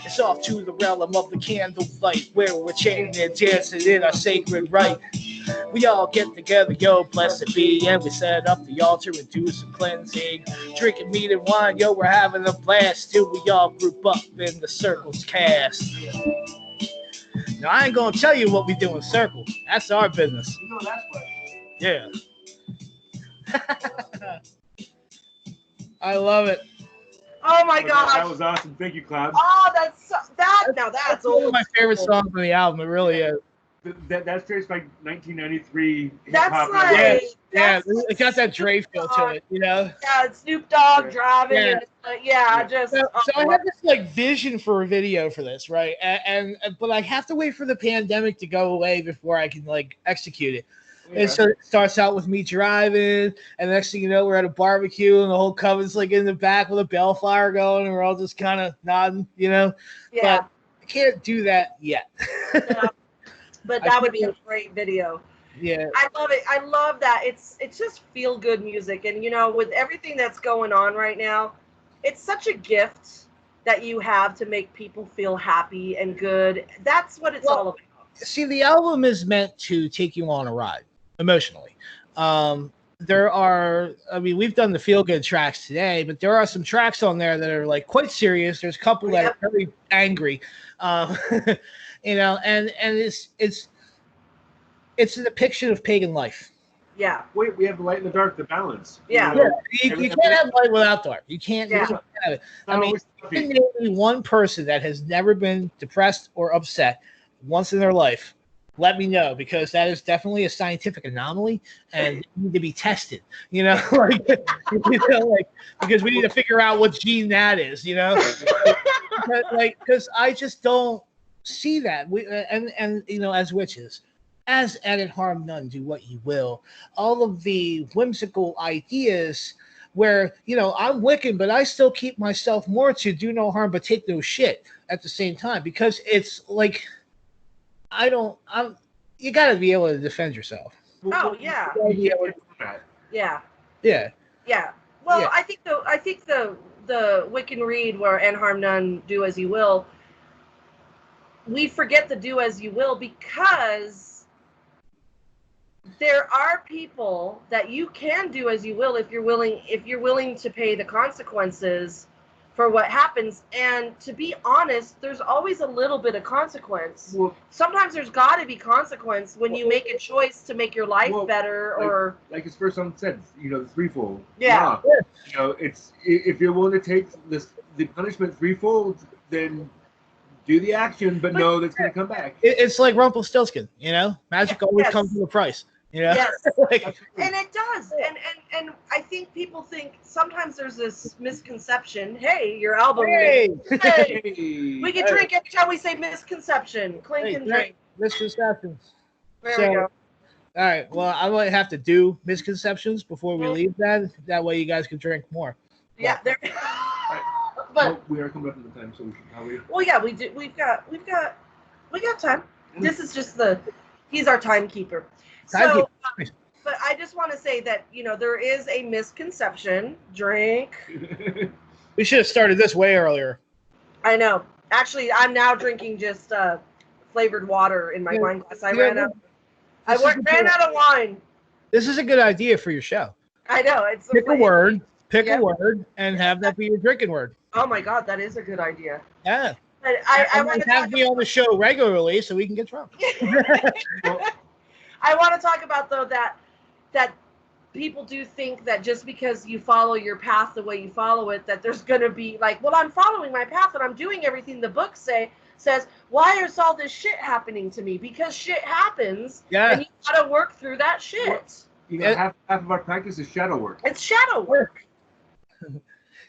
It's off to the realm of the candlelight, where we're chanting and dancing in our sacred rite. We all get together, yo, blessed be, and we set up the altar and do some cleansing. Drinking meat and wine, yo, we're having a blast till we all group up in the circles cast. Now, I ain't gonna tell you what we do in circle. That's our business. You know that's what. Yeah. I love it. Oh my That gosh. was awesome. Thank you, Cloud. Oh, that's one of old my favorite school. songs on the album. It really is. That's traced by 1993 That's hip-hop. like, Yeah, that's it got that Dre feel to it, you know? yeah, it's Snoop Dogg Yeah. driving, Yeah. and I just So I had this like vision for a video for this, right? And but I have to wait for the pandemic to go away before I can like execute it. Yeah. And so it starts out with me driving, and the next thing you know, we're at a barbecue, and the whole coven's like in the back with a bellfire going, and we're all just kind of nodding, you know. yeah. But I can't do that yet. No, but that would be a great video. Yeah. I love it. I love that. It's just feel good music, and with everything that's going on right now, it's such a gift that you have to make people feel happy and good. That's what it's all about. See, the album is meant to take you on a ride emotionally. There are, I mean, we've done the feel good tracks today, but there are some tracks on there that are like quite serious. There's a couple that are very angry, and it's a depiction of pagan life. Yeah. We have the light and the dark, the balance. Yeah. You can't have light without dark. You can't. Yeah. You can't have it. I mean, you can name me one person that has never been depressed or upset once in their life. Let me know, because that is definitely a scientific anomaly and need to be tested. Because we need to figure out what gene that is. Because I just don't see that. As witches, as added harm none, do what you will. All of the whimsical ideas where, I'm Wiccan, but I still keep myself more to do no harm but take no shit at the same time, because it's like, you got to be able to defend yourself. Oh yeah. Yeah. Yeah. Yeah. Well, Yeah. I think the Wiccan read where "and harm none, do as you will." We forget the "do as you will" because there are people that you can do as you will if you're willing to pay the consequences for what happens. And to be honest, there's always a little bit of consequence. Well, Sometimes there's got to be consequence when you make a choice to make your life better, or like his first song said, the threefold. Yeah. It's if you're willing to take the punishment threefold, then do the action, but know that's going to come back. It's like Rumpelstiltskin, magic always comes with a price. Yes, Like, and it does, and I think people think sometimes there's this misconception. Hey, your album. hey, we can drink every time we say misconception. Clink and drink. Misconceptions. There we go. All right. Well, I might have to do misconceptions before we leave. That way, you guys can drink more. Yeah. There. But we are coming up in the time, so we should probably. Well, yeah, we do. We've got time. This is just he's our timekeeper. So, but I just want to say that there is a misconception. Drink. We should have started this way earlier. I know. Actually, I'm now drinking just flavored water in my wine glass. I ran out. I ran out of wine. This is a good idea for your show. I know. Pick a word, and have that be your drinking word. Oh my God, that is a good idea. Yeah. But I want to have me on the show regularly so we can get drunk. I want to talk about though that people do think that just because you follow your path the way you follow it, that there's going to be like, well, I'm following my path and I'm doing everything the book says. Why is all this shit happening to me? Because shit happens. Yeah. And you got to work through that shit. Half of our practice is shadow work. It's shadow work.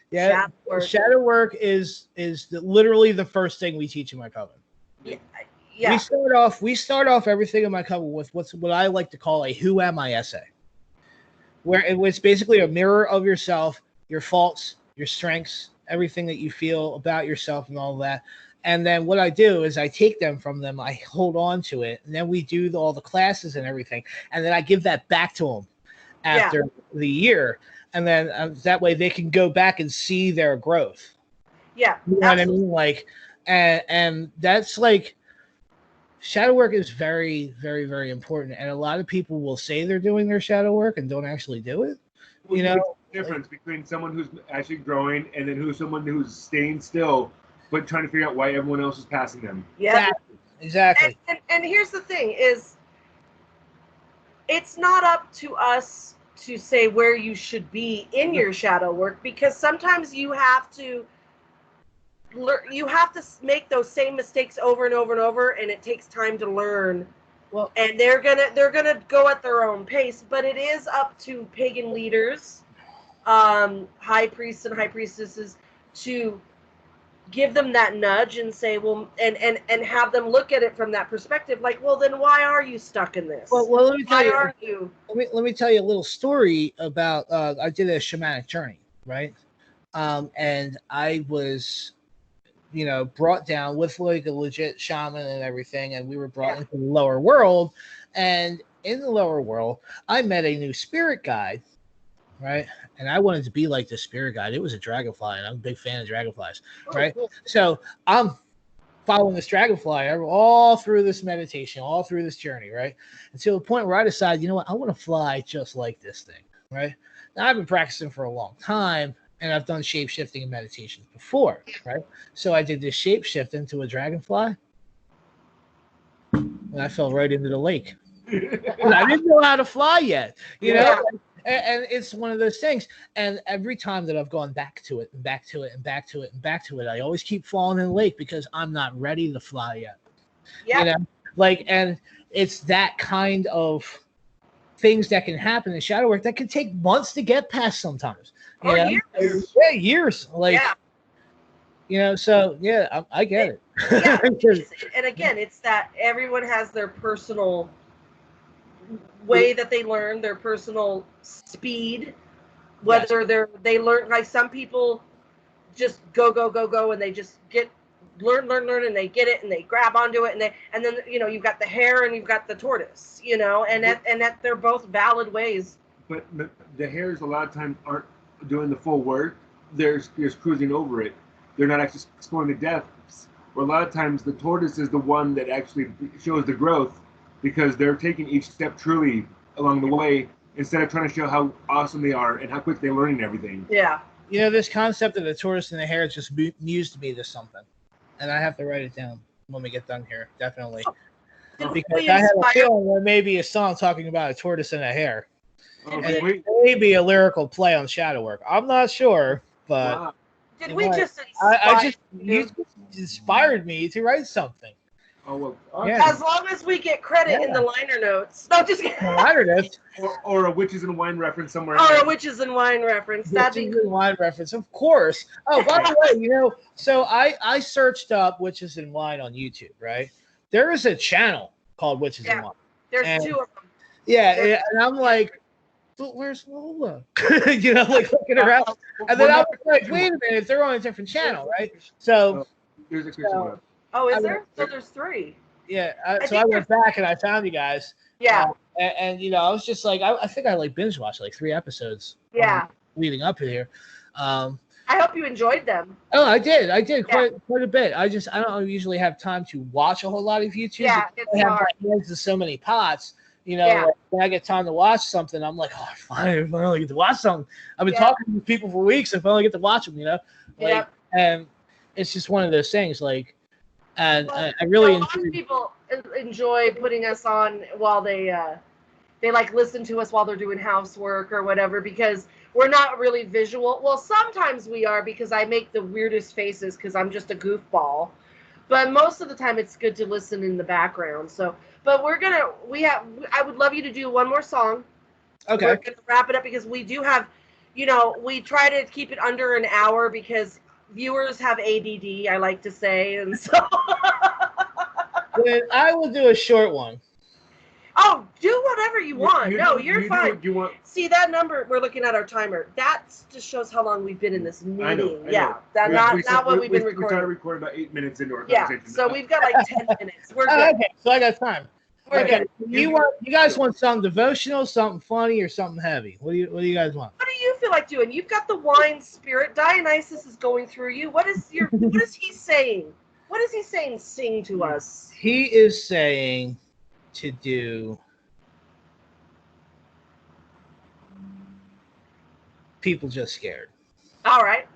Yeah. Shadow work is literally the first thing we teach in my coven. Yeah. We start off everything in my coven with what I like to call a "Who am I" essay, where it's basically a mirror of yourself, your faults, your strengths, everything that you feel about yourself, and all that. And then what I do is I take them from them, I hold on to it, and then we do all the classes and everything, and then I give that back to them after the year, and then that way they can go back and see their growth. Yeah, you know what I mean? Like, and that's like. Shadow work is very, very, very important, and a lot of people will say they're doing their shadow work and don't actually do it. There's a difference between someone who's actually growing and then someone who's staying still, but trying to figure out why everyone else is passing them. Yeah, exactly. And here's the thing: is it's not up to us to say where you should be in your shadow work, because sometimes you have to make those same mistakes over and over and over, and it takes time to learn. Well, and they're gonna go at their own pace, but it is up to pagan leaders, high priests and high priestesses, to give them that nudge and say, well, and have them look at it from that perspective. Like, well, then why are you stuck in this? Well, let me tell you. Let me tell you a little story about. I did a shamanic journey, right? And I was. Brought down with like a legit shaman and everything, and we were brought into the lower world. And in the lower world, I met a new spirit guide, right? And I wanted to be like the spirit guide. It was a dragonfly, and I'm a big fan of dragonflies, right? Cool. So I'm following this dragonfly all through this meditation, all through this journey, right? Until the point where I decided, you know what, I want to fly just like this thing, right? Now I've been practicing for a long time. And I've done shape-shifting and meditations before, right? So I did this shape-shift into a dragonfly, and I fell right into the lake. And I didn't know how to fly yet, you know? And it's one of those things. And every time that I've gone back to it and back to it and back to it and back to it, I always keep falling in the lake because I'm not ready to fly yet. Yeah. And it's that kind of things that can happen in shadow work that can take months to get past sometimes. Years. Yeah, years. So I get it. Yeah, and again, it's that everyone has their personal way that they learn, their personal speed. Whether they learn, like some people just go, and they just learn, and they get it, and they grab onto it, and then you've got the hare and you've got the tortoise, and that they're both valid ways. But the hares a lot of times aren't doing the full work. They're just cruising over it. They're not actually exploring the depths. Or a lot of times the tortoise is the one that actually shows the growth, because they're taking each step truly along the way instead of trying to show how awesome they are and how quick they're learning everything. Yeah. You know, this concept of the tortoise and the hare just mused me to something, and I have to write it down when we get done here, definitely. Because I have a feeling there may be a song talking about a tortoise and a hare. And it may be a lyrical play on Shadow Work. I'm not sure, but Wow. Did we just you just inspired me to write something. Oh well. Yeah. As long as we get credit in the liner notes. No, just kidding. Liner notes. Or a witches and wine reference somewhere. Or a witches and wine reference. That'd be a wine reference, of course. Oh, by the way, you know, so I searched up witches and wine on YouTube, right? There is a channel called Witches and Wine. There's 2 of them. Yeah, and I'm like, but where's Lola? You know, like looking around. And then I was like, wait a minute, they're on a different channel, right? So there's a Christian Oh, is there? So there's 3. Yeah, so I went back and I found you guys. Yeah. And you know, I was just like, I think I like binge watched like 3 episodes. Yeah. Leading up to here. I hope you enjoyed them. Oh, I did quite a bit. I don't usually have time to watch a whole lot of YouTube. Yeah, it's I have hard. my hands in so many pots. You know, like, when I get time to watch something, I'm like, oh, I finally get to watch something. I've been talking to people for weeks. I finally get to watch them. You know, like, and it's just one of those things. Like, and I really a lot of people enjoy putting us on while they like listen to us while they're doing housework or whatever, because we're not really visual. Well, sometimes we are, because I make the weirdest faces because I'm just a goofball. But most of the time, it's good to listen in the background. So, but I would love you to do one more song. Okay. We're going to wrap it up because we do have, you know, we try to keep it under an hour because viewers have ADD, I like to say. And so. Then I will do a short one. Oh, do whatever you want. You're fine. You want... See that number? We're looking at our timer. That just shows how long we've been in this meeting. I know. Not what we've been recording. We started recording about 8 minutes into our conversation. conversation. So we've got like 10 minutes. We're good. Okay, so I got time. We're good. You guys want something devotional, something funny, or something heavy? What do you guys want? What do you feel like doing? You've got the wine spirit. Dionysus is going through you. What is he saying? What is he saying? Sing to us. He is saying to do People Just Scared. All right.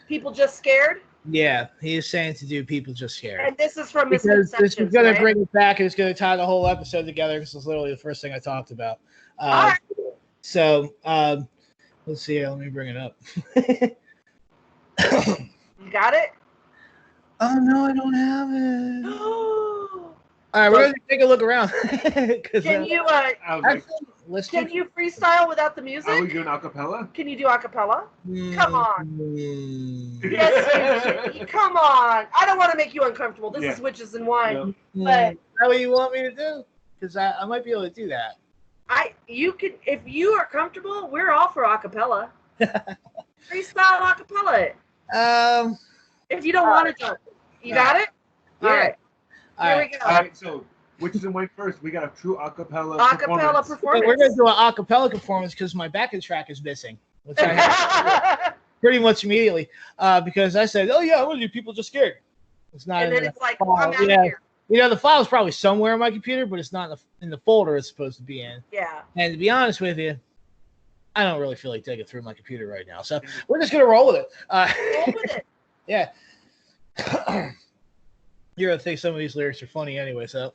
People Just Scared? Yeah, he is saying to do People Just Scared. And this is from Misconceptions. This is going right? to bring it back, and it's going to tie the whole episode together, because it's literally the first thing I talked about. All right. So, let's see. Let me bring it up. You got it? Oh, no, I don't have it. All right, we're going to take a look around. Can you can you freestyle without the music? Are we doing acapella? Can you do acapella? Come on. Yes, you come on. I don't want to make you uncomfortable. This is Witches and Wine. No. But is that what you want me to do? Because I might be able to do that. You can, if you are comfortable, we're all for acapella. Freestyle acapella it. If you don't want to do it. You got it? Yeah. All right. Here we go. All right, so Witches and Wine first. We got a true acapella performance. We're going to do an acapella performance because my backing track is missing, which I have pretty much immediately because I said, oh, yeah, I want to do People Just Scared. It's not. And then it's like, file. I'm out here. You know, the file's probably somewhere on my computer, but it's not in the folder it's supposed to be in. Yeah. And to be honest with you, I don't really feel like digging through my computer right now. So we're just going to roll with it. Roll with it. Yeah. You're going to think some of these lyrics are funny anyway, so.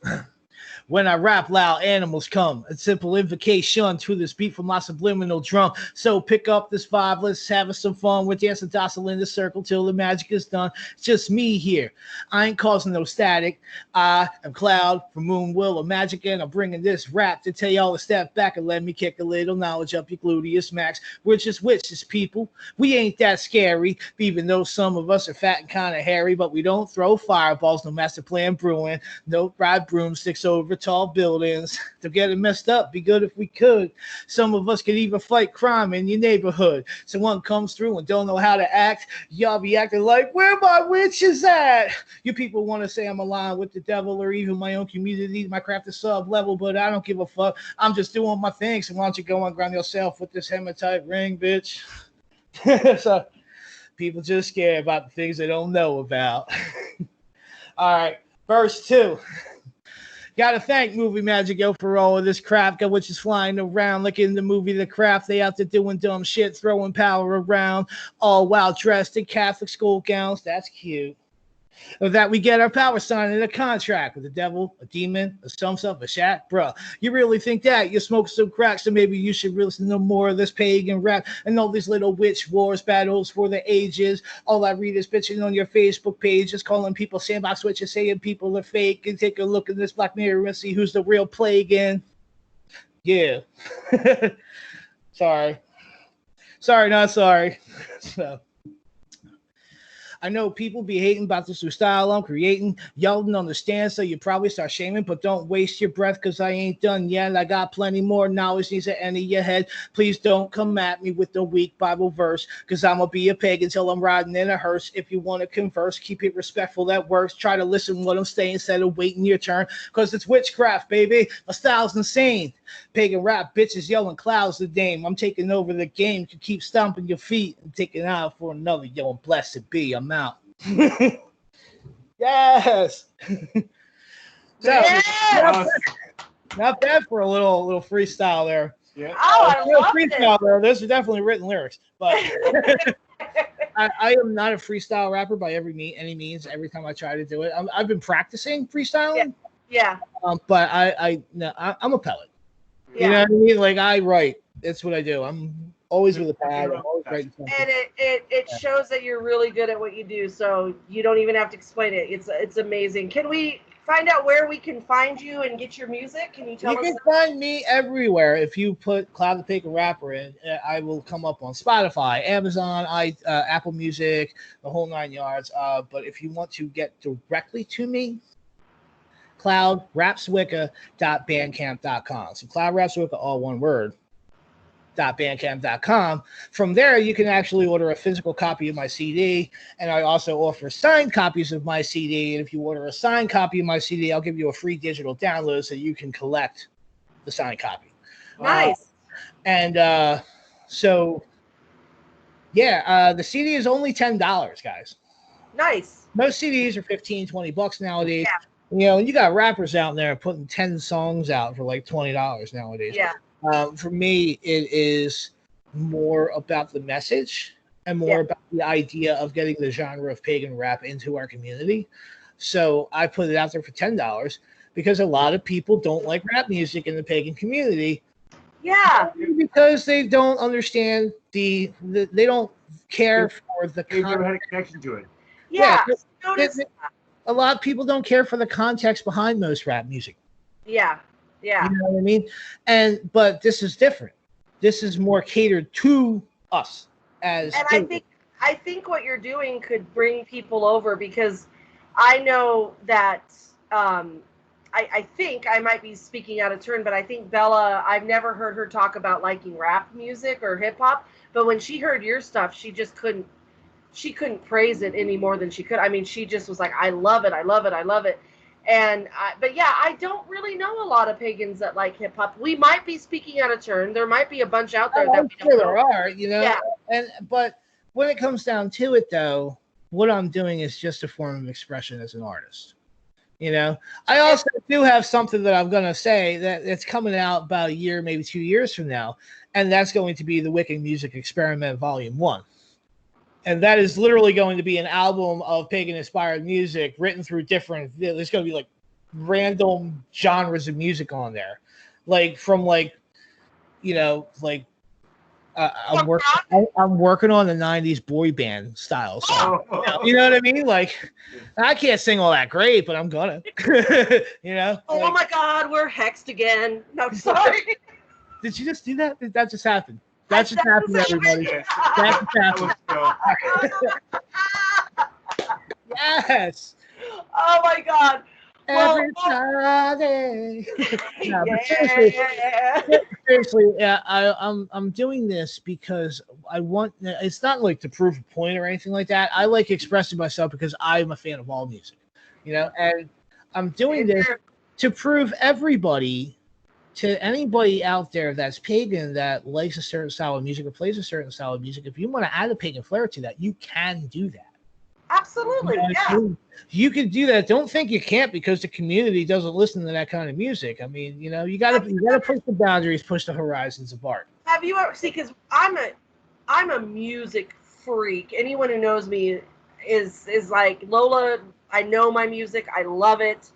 When I rap loud, animals come. A simple invocation to this beat from my subliminal drum. So pick up this vibe. Let's have some fun. We're dancing docile in the circle till the magic is done. It's just me here. I ain't causing no static. I am Cloud from Moon Will of Magic, and I'm bringing this rap to tell y'all to step back and let me kick a little knowledge up your gluteus max. We're just witches, people. We ain't that scary, even though some of us are fat and kind of hairy, but we don't throw fireballs, no master plan brewing, no ride broomsticks over tall buildings. To get it messed up, be good if we could. Some of us could even fight crime in your neighborhood. Someone comes through and don't know how to act, y'all be acting like, where my witches at? You people want to say I'm aligned with the devil or even my own community. My craft is sub-level, but I don't give a fuck. I'm just doing my thing, so why don't you go and ground yourself with this hematite ring, bitch? So people just scared about the things they don't know about. All right, verse 2. Gotta thank Movie Magic Yo for all of this crap, which is flying around like in the movie The Craft. They out there doing dumb shit, throwing power around, all while dressed in Catholic school gowns. That's cute. Or that we get our power sign in a contract with the devil, a demon, a some stuff, a shat. Bruh, you really think that? You smoke some crack, so maybe you should listen to more of this pagan rap and all these little witch wars, battles for the ages. All I read is bitching on your Facebook page, just calling people sandbox witches, saying people are fake, and take a look in this Black Mirror and see who's the real pagan. Yeah. Sorry. Sorry, not sorry. So. I know people be hating about this new style I'm creating. Y'all don't understand, so you probably start shaming, but don't waste your breath because I ain't done yet. I got plenty more knowledge needs to enter your head. Please don't come at me with the weak Bible verse because I'm going to be a pagan till I'm riding in a hearse. If you want to converse, keep it respectful. That works. Try to listen what I'm saying instead of waiting your turn because it's witchcraft, baby. My style's insane. Pagan rap, bitches yelling clouds the dame. I'm taking over the game. You keep stomping your feet and taking out for another. Yo, and blessed be. I'm out. Yes. So Yes! not bad for a little freestyle there. Yeah. Oh, I love freestyle it. there. Those are definitely written lyrics, but I am not a freestyle rapper by any means. Every time I try to do it, I've been practicing freestyling. Yeah. But I'm a poet. Yeah. You know what I mean? Like I write. That's what I do. I'm always with a pad. I'm always writing something. And it shows that you're really good at what you do, so you don't even have to explain it. It's amazing. Can we find out where we can find you and get your music? Can you tell us? You can find me everywhere. If you put Cloud the Pagan Rapper in, I will come up on Spotify, Amazon, Apple Music, the whole 9 yards. But if you want to get directly to me, cloudrapswicca.bandcamp.com. So cloudrapswicca, all one word, .bandcamp.com. From there, you can actually order a physical copy of my CD, and I also offer signed copies of my CD. And if you order a signed copy of my CD, I'll give you a free digital download so you can collect the signed copy. Nice. The CD is only $10, guys. Nice. Most CDs are $15-$20 nowadays. Yeah. You know, and you got rappers out there putting 10 songs out for like $20 nowadays. Yeah. For me, it is more about the message and more about the idea of getting the genre of pagan rap into our community. So I put it out there for $10 because a lot of people don't like rap music in the pagan community. Yeah. Because they don't understand they don't care for the They've never had a connection to it. Yeah. A lot of people don't care for the context behind most rap music. Yeah. Yeah. You know what I mean? But this is different. This is more catered to us as. And I think what you're doing could bring people over because I know that I think I might be speaking out of turn, but I think Bella, I've never heard her talk about liking rap music or hip hop, but when she heard your stuff, she couldn't praise it any more than she could. I mean, she just was like, I love it. I love it. I love it. But I don't really know a lot of pagans that like hip hop. We might be speaking out of turn. There might be a bunch out there that I'm sure there are, you know. Yeah. But when it comes down to it, though, what I'm doing is just a form of expression as an artist. You know, I also do have something that I'm gonna say that it's coming out about a year, maybe 2 years from now, and that's going to be the Wicked Music Experiment Volume 1. And that is literally going to be an album of pagan-inspired music written through different. There's going to be like random genres of music on there, like from I'm working on the '90s boy band style song. You know what I mean? Like, I can't sing all that great, but I'm gonna. You know? Oh my God, we're hexed again. No, sorry. Did you just do that? That just happened. That just happened, everybody. That just happened. Yes. Oh my God. Every Friday. Seriously, I'm doing this because I want. It's not like to prove a point or anything like that. I like expressing myself because I'm a fan of all music, you know. And I'm doing this to prove to anybody out there that's pagan that likes a certain style of music or plays a certain style of music. If you want to add a pagan flair to that, you can do that. Absolutely, You know, yeah. you can do that. Don't think you can't because the community doesn't listen to that kind of music. I mean, you know, you gotta push the boundaries, push the horizons of art. Have you ever see? Because I'm a music freak. Anyone who knows me is like Lola. I know my music. I love it.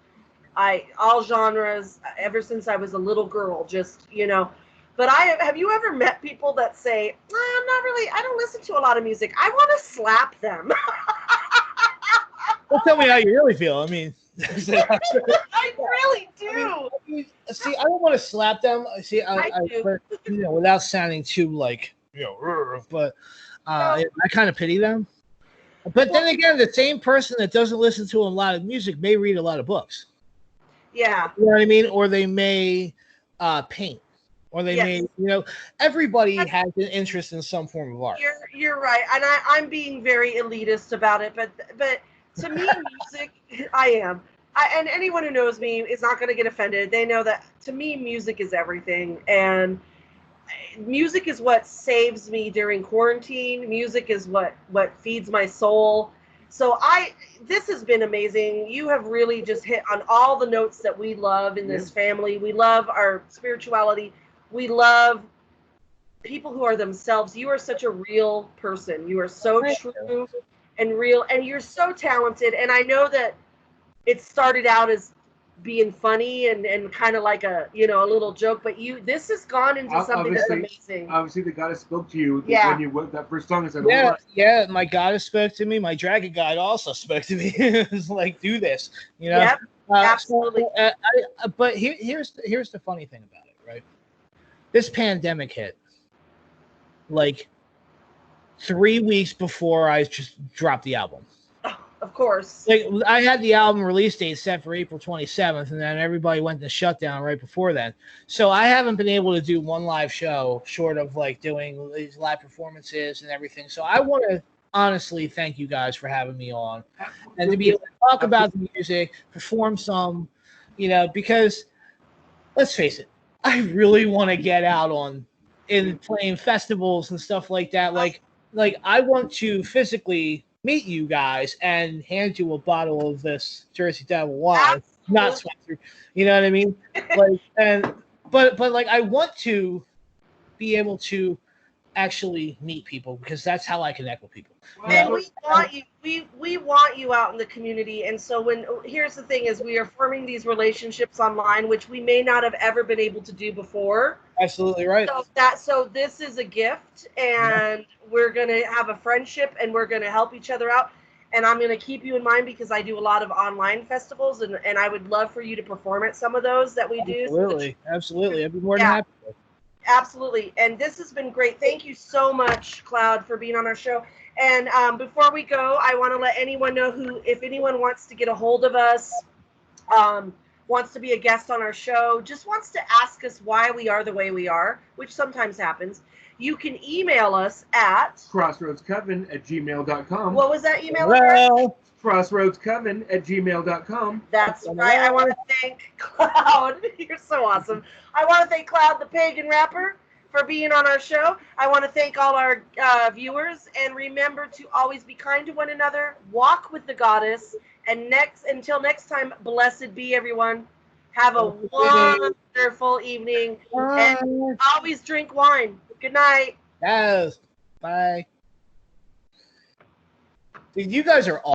I all genres ever since I was a little girl. Just But have you ever met people that say, I'm not really. I don't listen to a lot of music. I want to slap them. Well, tell me how you really feel. I mean, I really do. see, I don't want to slap them. See, I do. but, without sounding too like, but I kind of pity them. But then again, the same person that doesn't listen to a lot of music may read a lot of books. Yeah. You know what I mean? Or they may paint. Or they may, everybody has an interest in some form of art. You're right, and I'm being very elitist about it, but to me, music, I am. And anyone who knows me is not going to get offended. They know that to me, music is everything, and music is what saves me during quarantine. Music is what feeds my soul. So this has been amazing. You have really just hit on all the notes that we love in this family. We love our spirituality. We love people who are themselves. You are such a real person. You are so true and real, and you're so talented. And I know that it started out as being funny and kind of like a little joke, but this has gone into something that's amazing. Obviously, the goddess spoke to you Yeah. when you wrote that first song. And said, yeah, my goddess spoke to me. My dragon god also spoke to me. It was like, do this, Yep, absolutely. But here's the funny thing about it, right? This pandemic hit like 3 weeks before I just dropped the album. Of course. Like, I had the album release date set for April 27th, and then everybody went to shutdown right before then. So I haven't been able to do one live show short of like doing these live performances and everything. So I want to honestly thank you guys for having me on and to be able to talk about the music, perform some, because let's face it, I really want to get out in playing festivals and stuff like that. Like I want to physically meet you guys and hand you a bottle of this Jersey Devil wine, not sponsored. You know what I mean? But like I want to be able to actually meet people because that's how I connect with people. And we want you. We want you out in the community. And so here's the thing: is we are forming these relationships online, which we may not have ever been able to do before. Absolutely right. So this is a gift, and we're gonna have a friendship, and we're gonna help each other out. And I'm gonna keep you in mind because I do a lot of online festivals, and I would love for you to perform at some of those that we do. Absolutely. I'd be more than happy. Absolutely. And this has been great. Thank you so much, Cloud, for being on our show. And before we go, I want to let anyone know if anyone wants to get a hold of us, wants to be a guest on our show, just wants to ask us why we are the way we are, which sometimes happens, you can email us at crossroadscoven@gmail.com. What was that email address? crossroadscoven@gmail.com. That's right. I want to thank Cloud. You're so awesome. I want to thank Cloud, the Pagan Rapper, for being on our show. I want to thank all our viewers, and remember to always be kind to one another, walk with the goddess, and until next time, blessed be everyone. Have a wonderful evening, and always drink wine. Good night. Yes. Bye. Dude, you guys are awesome.